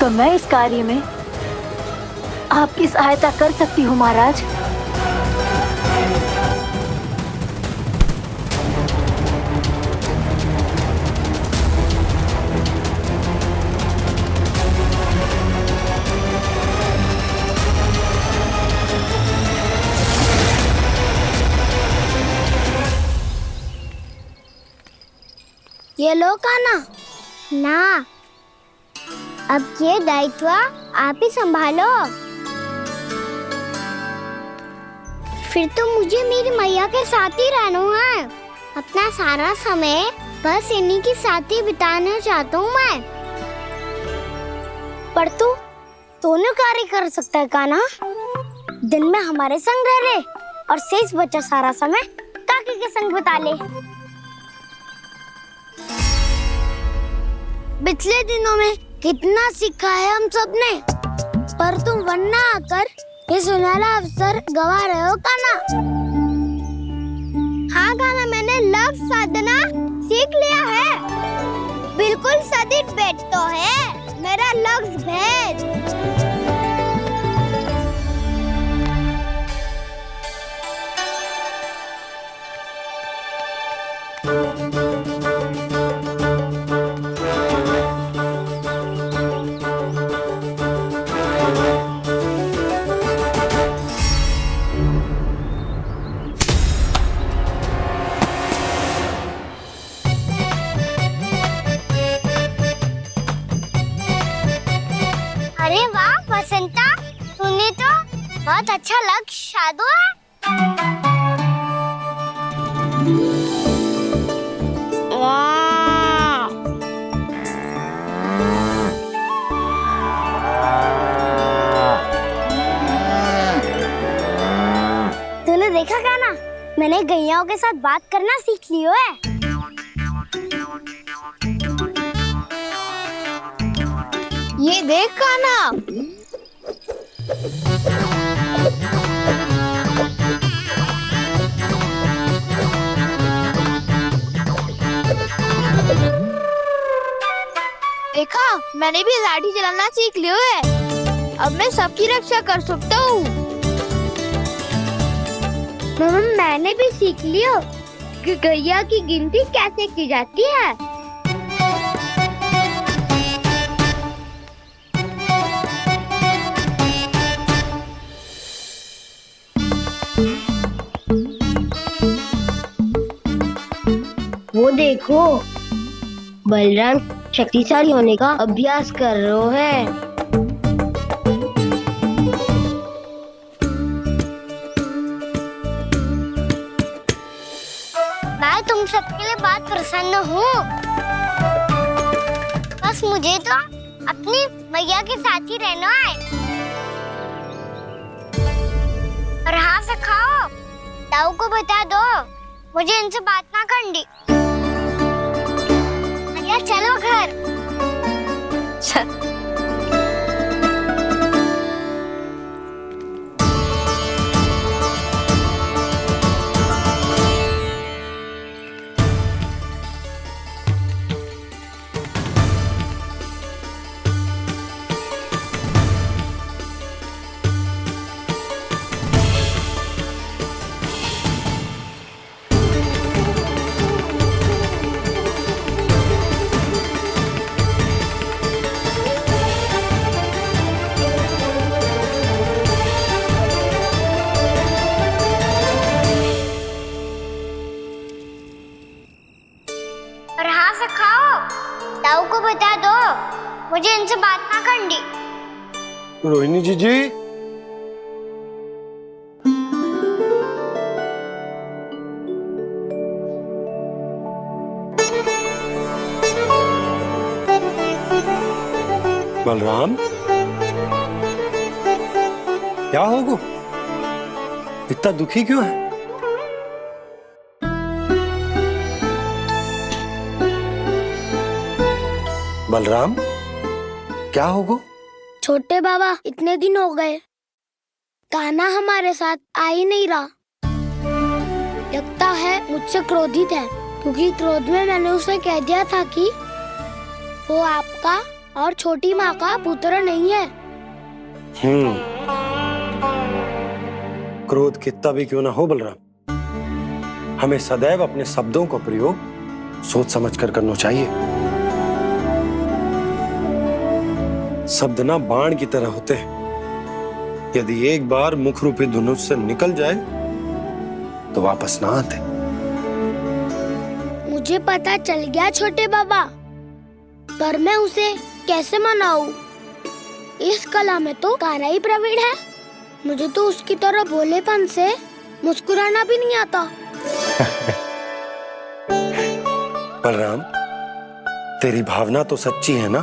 तो मैं इस कार्य में आपकी सहायता कर सकती हूँ महाराज। ये लो कान्हा। ना, अब ये दायित्व आप ही संभालो। फिर तो मुझे मेरी मैया के साथ ही रहना है। अपना सारा समय बस इन्हीं के साथ ही बिताना चाहता हूँ मैं। पर तू दोनों कार्य कर सकता है कान्हा। दिन में हमारे संग रह ले और शेष बचा सारा समय काकी के संग बिता ले। पिछले दिनों में कितना सीखा है हम सब ने, पर तुम वरना आकर ये सुनहरा अवसर गवा रहे हो कान्हा। हाँ कान्हा, मैंने लक्ष्य साधना सीख लिया है। बिल्कुल सदित भेद तो है मेरा लक्ष्य भेद। अरे वाह बसंता, तूने तो बहुत अच्छा लक्ष्य साधा है। वाह, तूने देखा कान्हा, मैंने गैयाओं के साथ बात करना सीख लियो है। ये देख कान्हा, देखा मैंने भी लाठी चलाना सीख लियो है। अब मैं सबकी रक्षा कर सकता हूँ। मैंने भी सीख लियो कि गैया की गिनती कैसे की जाती है। वो देखो, बलराम शक्तिशाली होने का अभ्यास कर रहे हैं। मैं तुम सबके लिए बहुत प्रसन्न हूँ। बस मुझे तो अपनी मैया के साथ ही रहना है। पर हाँ से खाओ। ताऊ को बता दो मुझे इनसे बात ना करनी। या चलो घर। चल। पर हाँ से खाओ। ताऊ को बता दो मुझे इनसे बात ना करनी। रोहिणी जी बलराम, क्या होगा? इतना दुखी क्यों है? बलराम, क्या होगा? छोटे बाबा, इतने दिन हो गए कान्हा हमारे साथ आ ही नहीं रहा। लगता है मुझसे क्रोधित है, क्योंकि क्रोध में मैंने उसे कह दिया था कि वो आपका और छोटी माँ का पुत्र नहीं है। क्रोध कितना भी क्यों ना हो बलराम, हमें सदैव अपने शब्दों का प्रयोग सोच समझ कर करना चाहिए। शब्द ना बाण की तरह होते हैं, यदि एक बार मुख रूपी धनुष से निकल जाए तो वापस ना आते। मुझे पता चल गया छोटे बाबा, पर मैं उसे कैसे मनाऊं? इस कला में तो कान्हा ही प्रवीण है। मुझे तो उसकी तरह भोलेपन से मुस्कुराना भी नहीं आता। बलराम, तेरी भावना तो सच्ची है ना,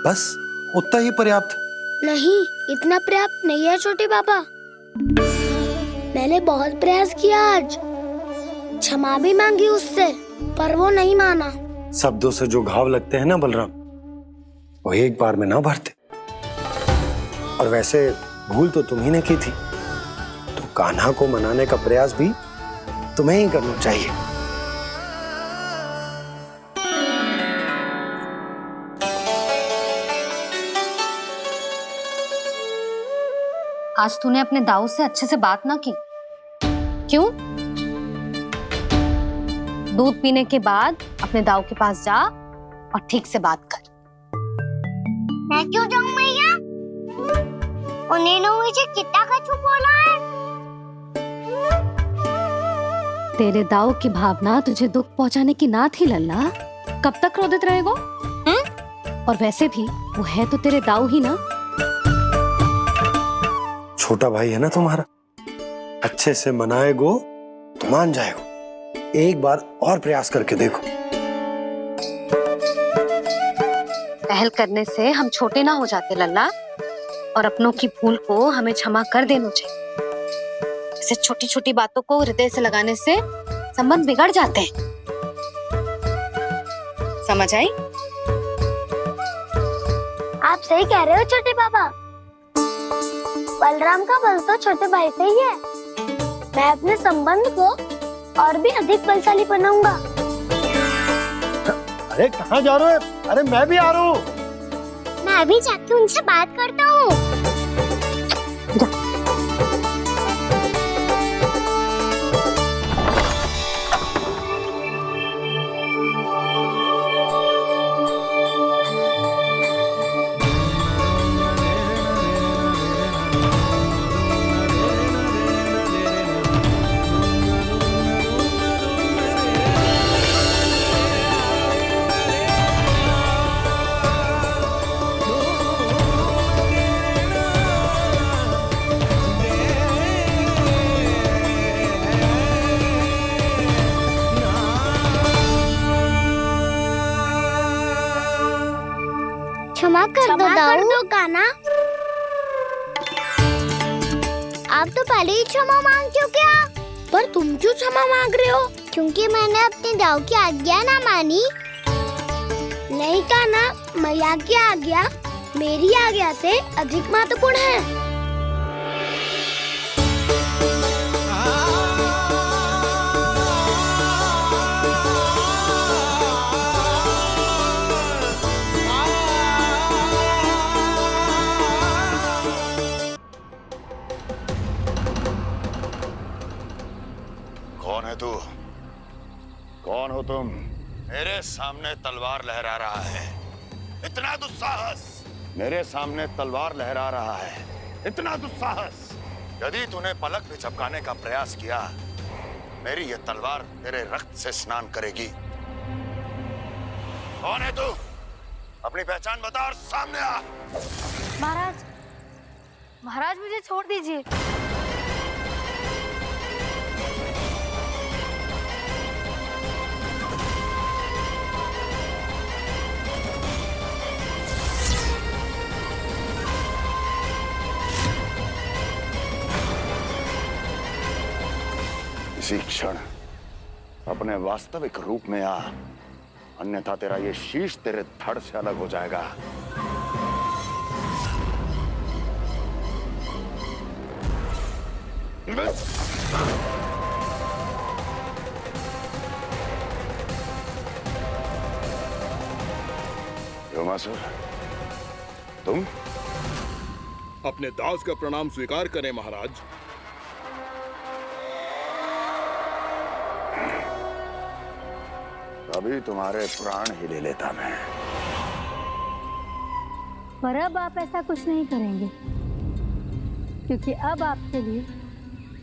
बस उतना ही पर्याप्त। नहीं, इतना पर्याप्त नहीं है छोटे बाबा। मैंने बहुत प्रयास किया आज, क्षमा भी मांगी उससे, पर वो नहीं माना। शब्दों से जो घाव लगते हैं ना बलराम, वो एक बार में ना भरते। और वैसे भूल तो तुम्ही ने की थी, तो कान्हा को मनाने का प्रयास भी तुम्हें ही करना चाहिए। आज तूने अपने दाऊ से अच्छे से बात ना की, क्यों? दूध पीने के बाद अपने दाऊ के पास जा और ठीक से बात कर। मैं क्यों जाऊं मैया? उन्होंने मुझे कितना कछु बोला है। तेरे दाऊ की भावना तुझे दुख पहुंचाने की ना थी लल्ला। कब तक क्रोधित रहेगो? और वैसे भी वो है तो तेरे दाऊ ही ना। छोटा भाई है ना तुम्हारा, अच्छे से मनाएगो तो मान जाएगो। एक बार और प्रयास करके देखो। पहल करने से हम छोटे ना हो जाते लल्ला, और अपनों की भूल को हमें क्षमा कर देना चाहिए। ऐसे छोटी छोटी बातों को हृदय से लगाने से संबंध बिगड़ जाते हैं। समझ आई? आप सही कह रहे हो छोटे बाबा। बलराम का बल तो छोटे भाई से ही है। मैं अपने संबंध को और भी अधिक बलशाली बनाऊंगा। अरे कहाँ जा रहे हो? अरे मैं भी आ रहा हूँ। मैं अभी जाके उनसे बात करता हूँ। क्षमा कर दो कान्हा। आप तो पहले ही क्षमा मांग चुके हो। पर तुम क्यों क्षमा मांग रहे हो? क्योंकि मैंने अपने दाऊ की आज्ञा ना मानी। नहीं कान्हा, मैया की आज्ञा मेरी आज्ञा से अधिक महत्वपूर्ण है। कौन है तू? कौन हो तुम? मेरे सामने तलवार लहरा रहा है, इतना दुस्साहस! मेरे सामने तलवार लहरा रहा है, इतना दुस्साहस! यदि तूने पलक भी झपकाने का प्रयास किया, मेरी ये तलवार तेरे रक्त से स्नान करेगी। कौन है तू? अपनी पहचान बता और सामने आ। महाराज, महाराज मुझे छोड़ दीजिए। इसी क्षण अपने वास्तविक रूप में आ, अन्यथा तेरा ये शीश तेरे धड़ से अलग हो जाएगा। व्योमासुर, तुम? अपने दास का प्रणाम स्वीकार करें महाराज। अभी तुम्हारे प्राण ही ले लेता मैं। पर अब आप ऐसा कुछ नहीं करेंगे, क्योंकि अब आपके लिए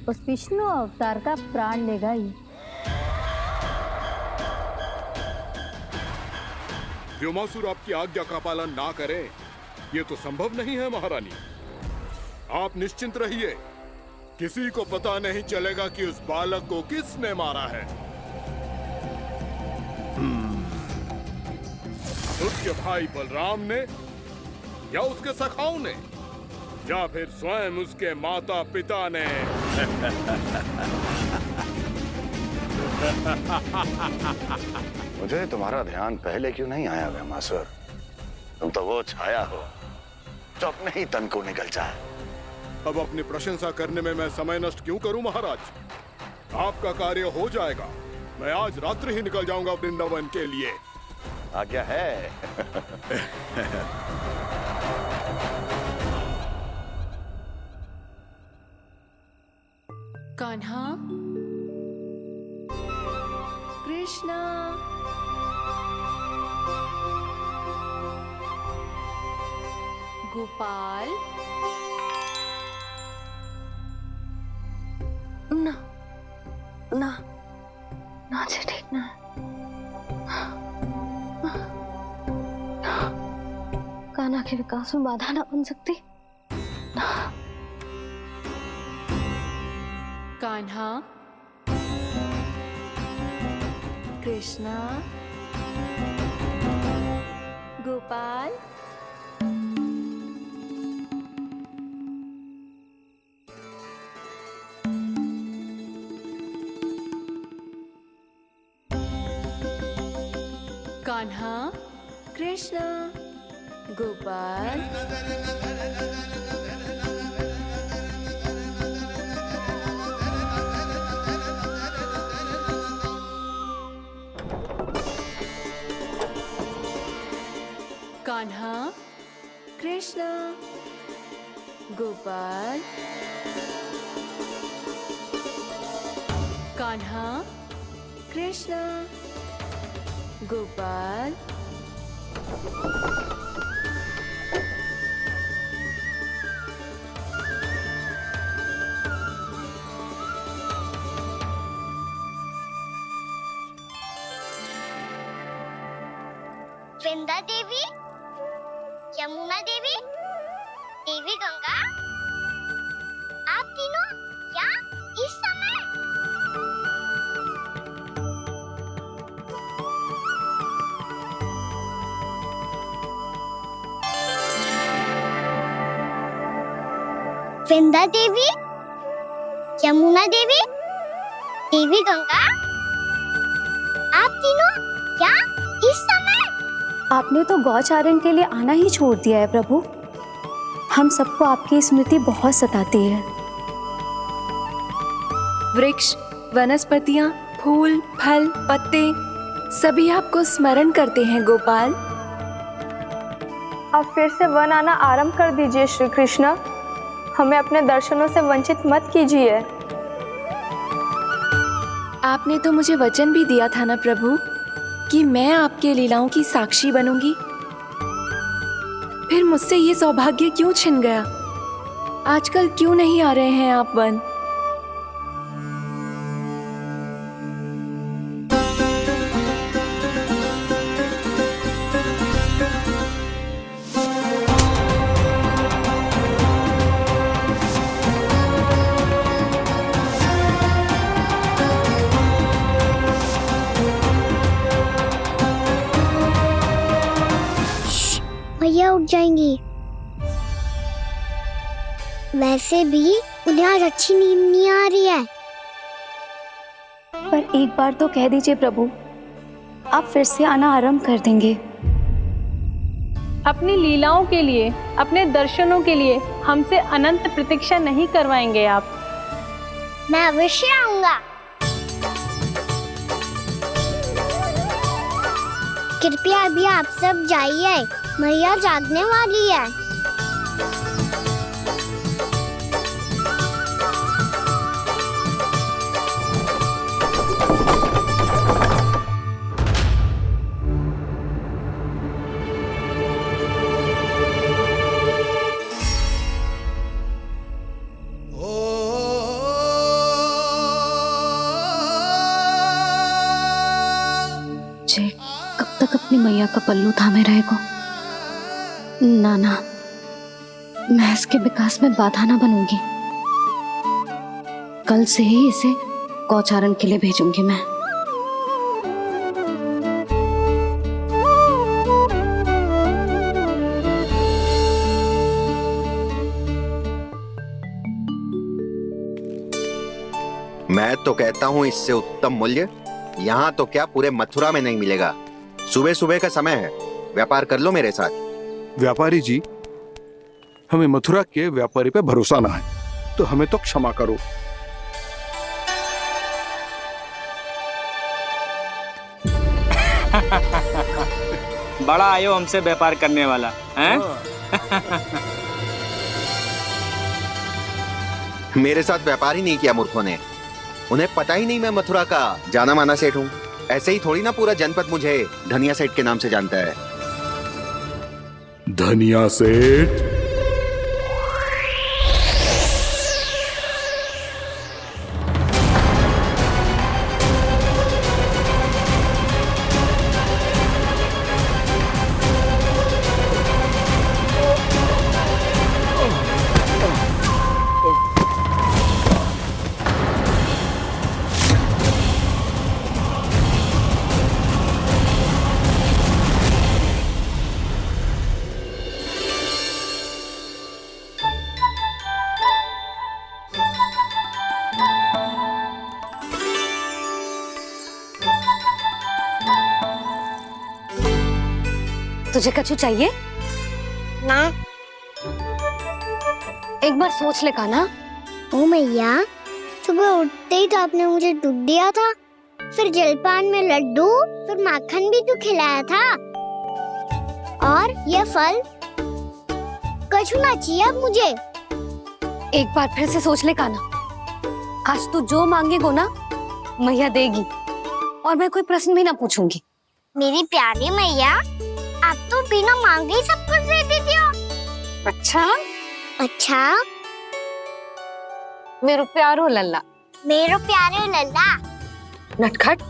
उस विष्णु अवतार का प्राण लेगा ही। व्योमासुर आपकी आज्ञा का पालन ना करे, ये तो संभव नहीं है महारानी। आप निश्चिंत रहिए, किसी को पता नहीं चलेगा कि उस बालक को किसने मारा है। उसके भाई बलराम ने, या उसके सखाओं ने, या फिर स्वयं उसके माता पिता ने। मुझे तुम्हारा ध्यान पहले क्यों नहीं आया व्योमासुर? तुम तो वो छाया हो जो अपने ही तन को निकल जाए। अब अपनी प्रशंसा करने में मैं समय नष्ट क्यों करूं महाराज? आपका कार्य हो जाएगा। मैं आज रात्रि ही निकल जाऊंगा वृंदावन के लिए। आज्ञा है। कान्हा, कृष्णा, गोपाल। ना ना ना जी, ठीक ना। कान्हा के विकास में बाधा ना बन सकती। कान्हा, कृष्णा, गोपाल। कान्हा, कृष्णा, गोपाल। कान्हा, कृष्णा, गोपाल। कान्हा, कृष्णा, गोपाल। वृंदा देवी, यमुना देवी, देवी गंगा, आप तीनों यहाँ इस समय? वृंदा देवी, यमुना देवी, देवी गंगा, आप तीनों क्या इस समय? आपने तो गौचारण के लिए आना ही छोड़ दिया है प्रभु। हम सबको आपकी स्मृति बहुत सताती है। वृक्ष, वनस्पतियां, फूल, फल, पत्ते सभी आपको स्मरण करते हैं गोपाल। अब फिर से वन आना आरंभ कर दीजिए श्री कृष्ण। हमें अपने दर्शनों से वंचित मत कीजिए। आपने तो मुझे वचन भी दिया था ना प्रभु कि मैं आपके लीलाओं की साक्षी बनूंगी। फिर मुझसे ये सौभाग्य क्यों छिन गया? आजकल क्यों नहीं आ रहे हैं आप वन? भैया उठ जाएंगी। वैसे भी उन्हें आज अच्छी नींद नहीं आ रही है। पर एक बार तो कह दीजिए प्रभु, आप फिर से आना आरंभ कर देंगे। अपनी लीलाओं के लिए, अपने दर्शनों के लिए हमसे अनंत प्रतीक्षा नहीं करवाएंगे आप? मैं अवश्य आऊंगा। कृपया अभी आप सब जाइए, मैया जागने वाली है। जे कब तक अपनी मैया का पल्लू थामे रहेगा? ना ना, मैं इसके विकास में बाधा ना बनूंगी। कल से ही इसे गौचारण के लिए भेजूंगी मैं। मैं तो कहता हूँ इससे उत्तम मूल्य यहाँ तो क्या पूरे मथुरा में नहीं मिलेगा। सुबह सुबह का समय है, व्यापार कर लो मेरे साथ। व्यापारी जी, हमें मथुरा के व्यापारी पे भरोसा ना है, तो हमें तो क्षमा करो। बड़ा आयो हमसे व्यापार करने वाला हैं? मेरे साथ व्यापार ही नहीं किया मूर्खों ने। उन्हें पता ही नहीं मैं मथुरा का जाना माना सेठ हूँ। ऐसे ही थोड़ी ना पूरा जनपद मुझे धनिया सेठ के नाम से जानता है। धनिया सेठ? तुझे कछु चाहिए? ना। एक बार सोच ले कान्हा। ओ मैया, सुबह उठते ही तो आपने मुझे दूध दिया था, फिर जलपान में लड्डू, फिर माखन भी तो खिलाया था। और ये फल कछु ना चाहिए अब मुझे। एक बार फिर से सोच ले कान्हा। आज तू जो मांगेगो ना, मैया देगी, और मैं कोई प्रश्न भी ना पूछूंगी। मेरी प्यारी मैया, आप तो बिना मांगे ही सब कुछ दे देती हो। अच्छा? अच्छा? मेरो प्यारो लल्ला। मेरो प्यारे लल्ला। नटखट,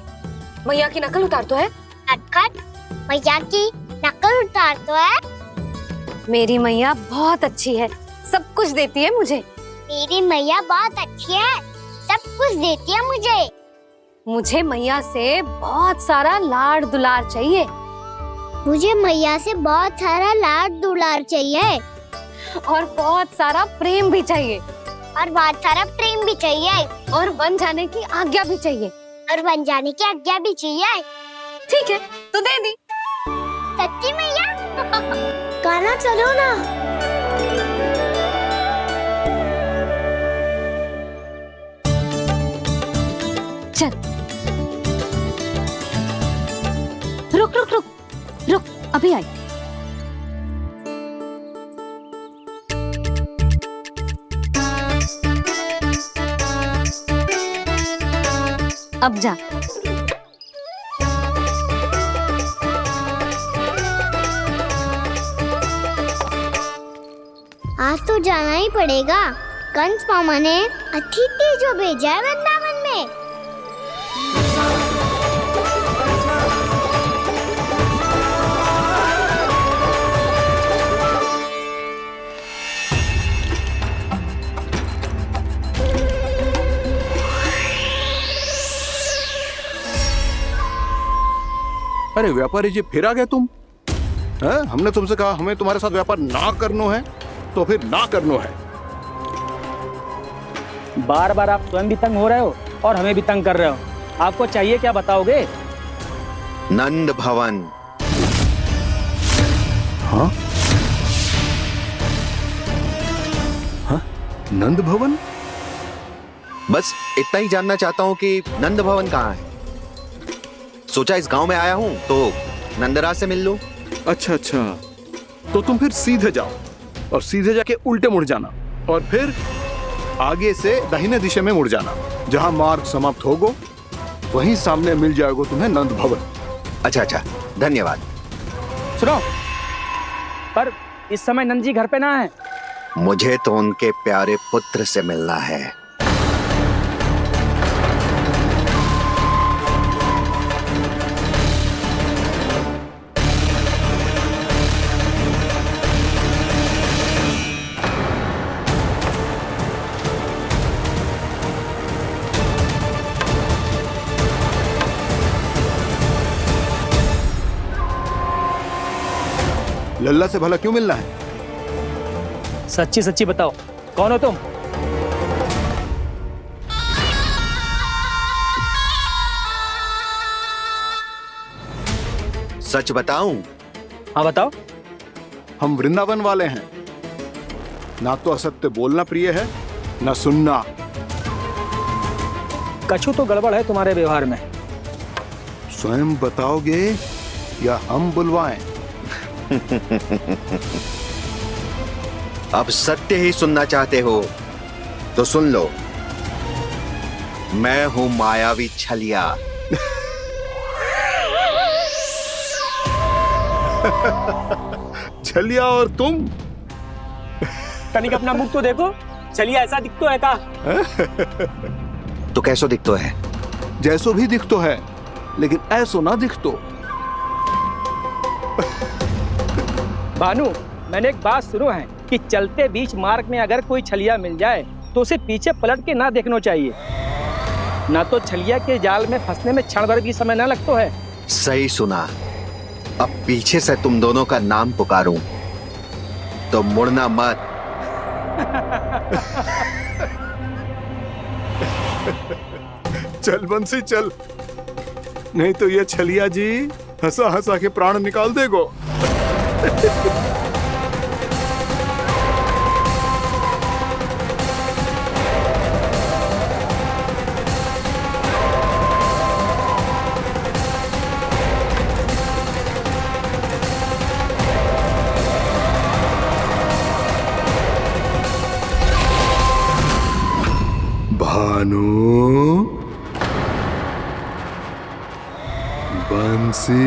मैया की नकल उतार तो है। नटखट, मैया की नकल उतार तो है। मेरी मैया बहुत अच्छी है, सब कुछ देती है मुझे। मेरी मैया बहुत अच्छी है, सब कुछ देती है मुझे। मुझे मैया से बहुत सारा लाड़ दुलार चाहिए। मुझे मैया से बहुत सारा लाड दुलार चाहिए। और बहुत सारा प्रेम भी चाहिए। और बहुत सारा प्रेम भी चाहिए और बन जाने की आज्ञा भी चाहिए। और बन जाने की आज्ञा भी चाहिए। ठीक है, तो दे दी। सच्ची मैया? गाना चलो ना। चल, रुक रुक रुक रुक, अभी आई। अब जा। आज तो जाना ही पड़ेगा। कंस मामा ने अतिथि जो भेजा है वृंदावन में। अरे व्यापारी जी, फिर आ गए तुम? हैं? हमने तुमसे कहा हमें तुम्हारे साथ व्यापार ना करनो है, तो फिर ना करनो है। बार बार आप स्वयं भी तंग हो रहे हो और हमें भी तंग कर रहे हो। आपको चाहिए क्या बताओगे? नंद भवन। हाँ? हाँ? नंद भवन? बस इतना ही जानना चाहता हूँ कि नंद भवन कहाँ है। सोचा इस गांव में आया हूँ तो नंदराज से मिल लूं। अच्छा अच्छा, तो तुम फिर सीधे जाओ और सीधे जाके उल्टे मुड़ जाना और फिर आगे से दाहिने दिशा में मुड़ जाना। जहाँ मार्ग समाप्त होगो वहीं सामने मिल जाएगा तुम्हें नंद भवन। अच्छा अच्छा, धन्यवाद। सुनो, पर इस समय नंद जी घर पे ना है। मुझे तो उनके प्यारे पुत्र से मिलना है। लल्ला से भला क्यों मिलना है? सच्ची सच्ची बताओ, कौन हो तुम? सच बताऊं? हाँ बताओ। हम वृंदावन वाले हैं। ना तो असत्य बोलना प्रिय है, ना सुनना। कछु तो गड़बड़ है तुम्हारे व्यवहार में। स्वयं बताओगे या हम बुलवाएं? अब सत्य ही सुनना चाहते हो तो सुन लो। मैं हूं मायावी छलिया। छलिया और तुम? तनिक अपना मुख तो देखो, छलिया ऐसा दिखतो है का? तो कैसो दिखतो है? जैसो भी दिखतो है, लेकिन ऐसो ना दिखतो। भानु, मैंने एक बात सुनो है कि चलते बीच मार्ग में अगर कोई छलिया मिल जाए तो उसे पीछे पलट के ना देखना चाहिए। ना तो छलिया के जाल में फंसने में क्षण भर भी समय ना लगता है। सही सुना। अब पीछे से तुम दोनों का नाम पुकारूं तो मुड़ना मत। चल बंसी चल, नहीं तो ये छलिया जी हंसा हंसा के प्राण निकाल देगो। भानु, बंसी।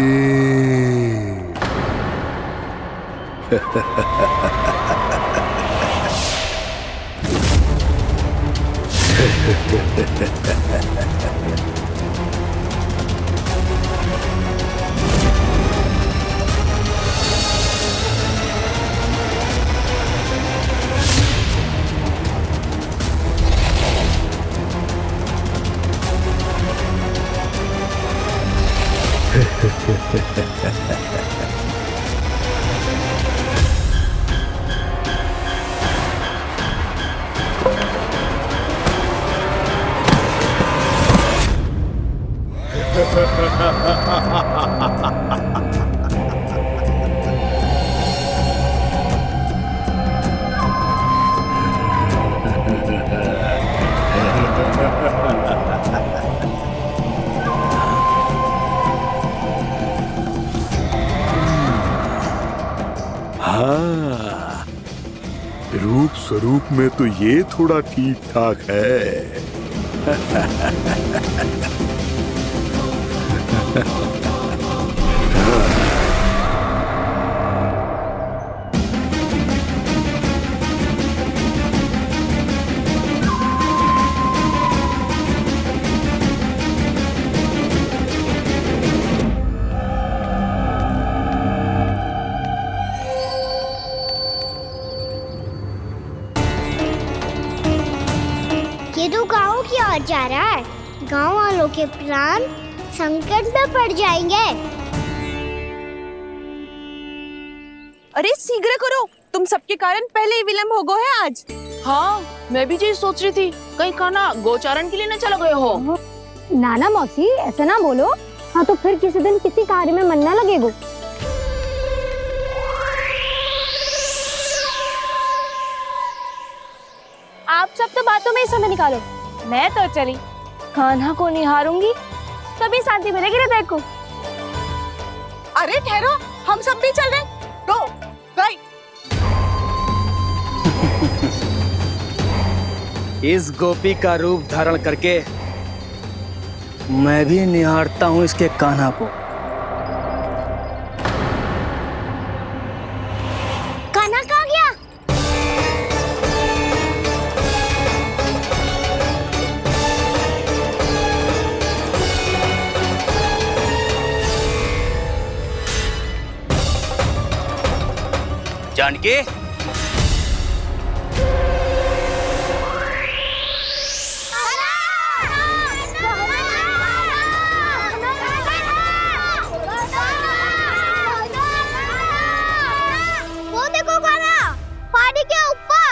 हाँ, रूप स्वरूप में तो ये थोड़ा ठीक ठाक है। ये तो गाँव की ओर जा रहा है। गाँव वालों के प्राण संकट में पड़ जाएंगे। अरे शीघ्र करो, तुम सबके कारण पहले ही विलम्ब हो गए है आज। हाँ, मैं भी यही सोच रही थी, कहीं खाना गोचारण के लिए न चला गए हो। नाना मौसी ऐसा ना बोलो। हाँ तो फिर किसी दिन किसी कार्य में मन ना लगेगा। आप सब तो बातों में ही समय निकालो। मैं तो चली कान्हा को निहारूंगी, तभी शांति मिलेगी हृदय को। अरे ठहरो, हम सब भी चल रहे हैं। तो गई। इस गोपी का रूप धारण करके मैं भी निहारता हूँ इसके कान्हा को। कान्हा कहाँ गया? जानकी, वो देखो कान्हा, पहाड़ी के ऊपर।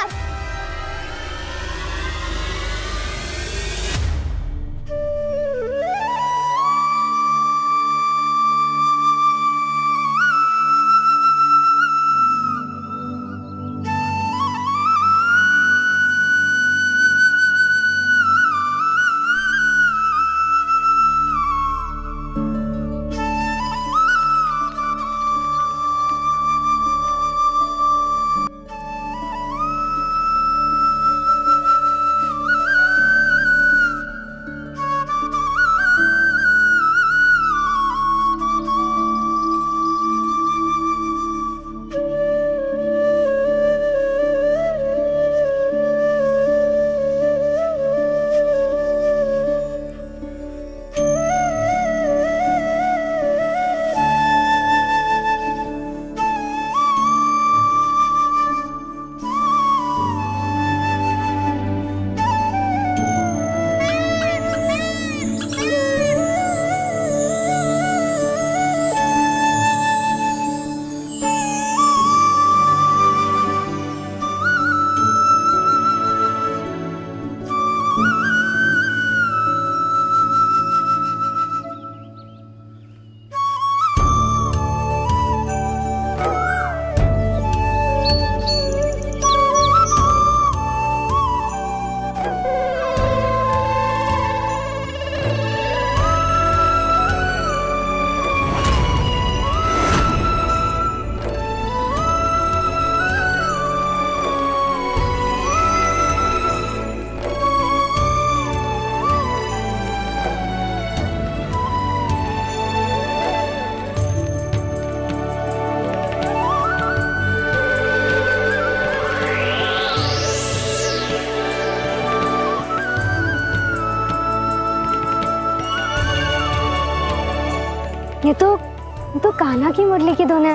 ये तो कान्हा की मुरली की धुन है।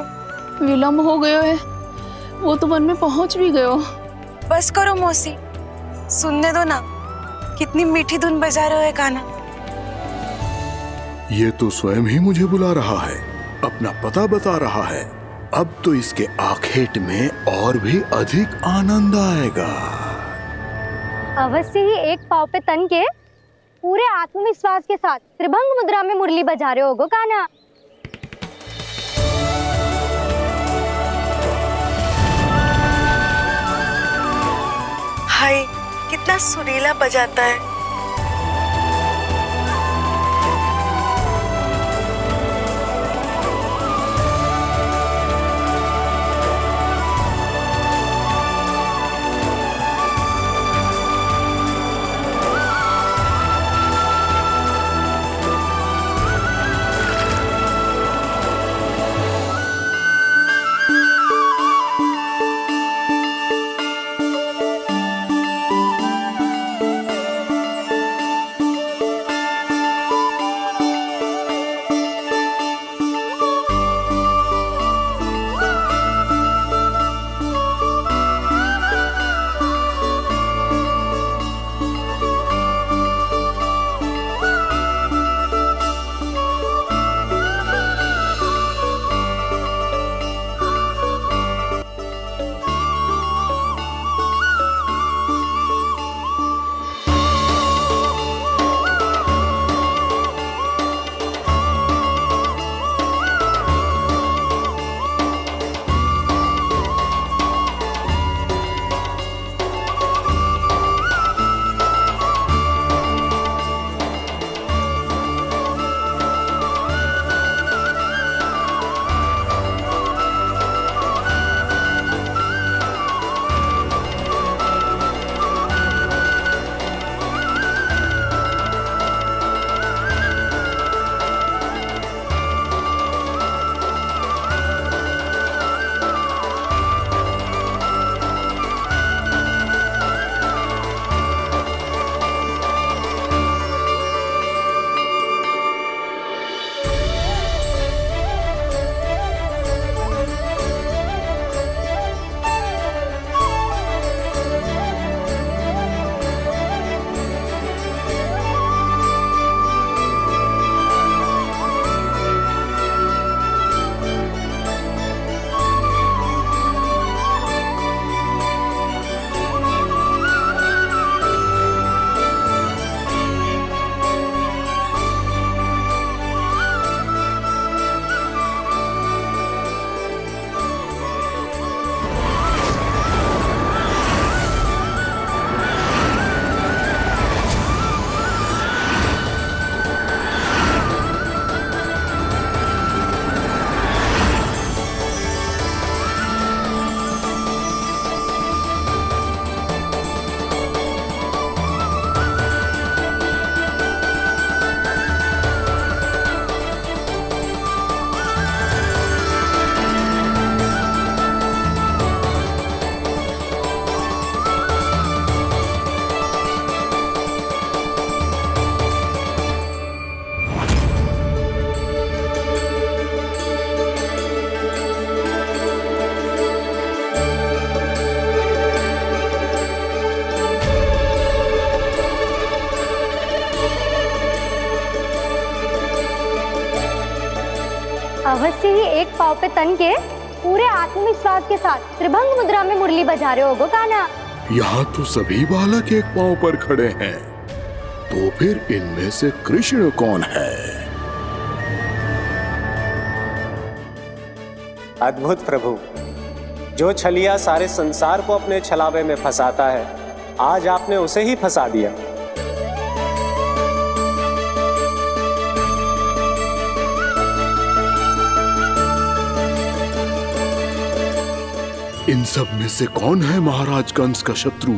विलम्ब हो गयो है, वो तो वन में पहुंच भी गयो। बस करो मौसी, सुनने दो ना, कितनी मीठी धुन बजा रहे हो कान्हा। ये तो स्वयं ही मुझे बुला रहा है, अपना पता बता रहा है। अब तो इसके आखेट में और भी अधिक आनंद आएगा। अवश्य ही एक पाव पे तन के पूरे आत्मविश्वास के साथ त्रिभंग मुद्रा में मुरली बजा रहे होगो कान्हा। हाय, कितना सुरीला बजाता है। अवश्य ही एक पाव पे तन के पूरे आत्मविश्वास के साथ त्रिभंग मुद्रा में मुरली बजा रहे होगो कान्हा। यहाँ तो सभी बालक एक पांव पर खड़े हैं, तो फिर इनमें से कृष्ण कौन है? अद्भुत प्रभु, जो छलिया सारे संसार को अपने छलावे में फंसाता है, आज आपने उसे ही फंसा दिया। इन सब में से कौन है महाराज कंस का शत्रु,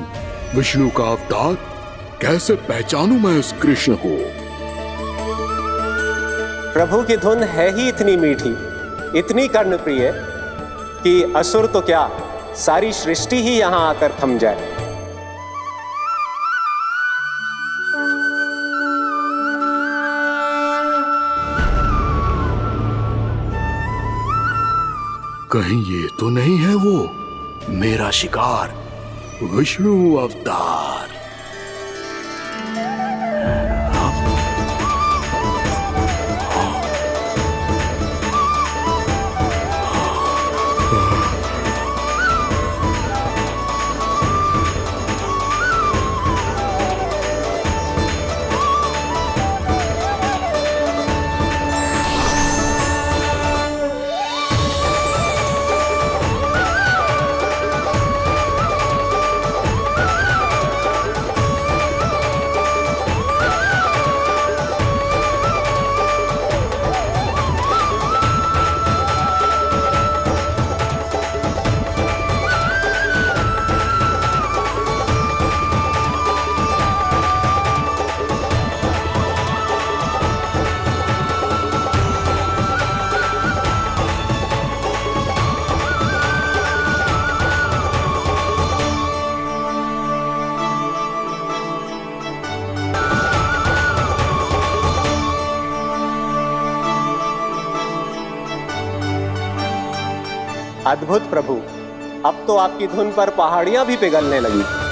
विष्णु का अवतार? कैसे पहचानूं मैं उस कृष्ण को? प्रभु की धुन है ही इतनी मीठी, इतनी कर्णप्रिय कि असुर तो क्या, सारी सृष्टि ही यहां आकर थम जाए। कहीं ये तो नहीं है वो मेरा शिकार, विष्णु अवतार? अद्भुत प्रभु, अब तो आपकी धुन पर पहाड़ियां भी पिघलने लगी।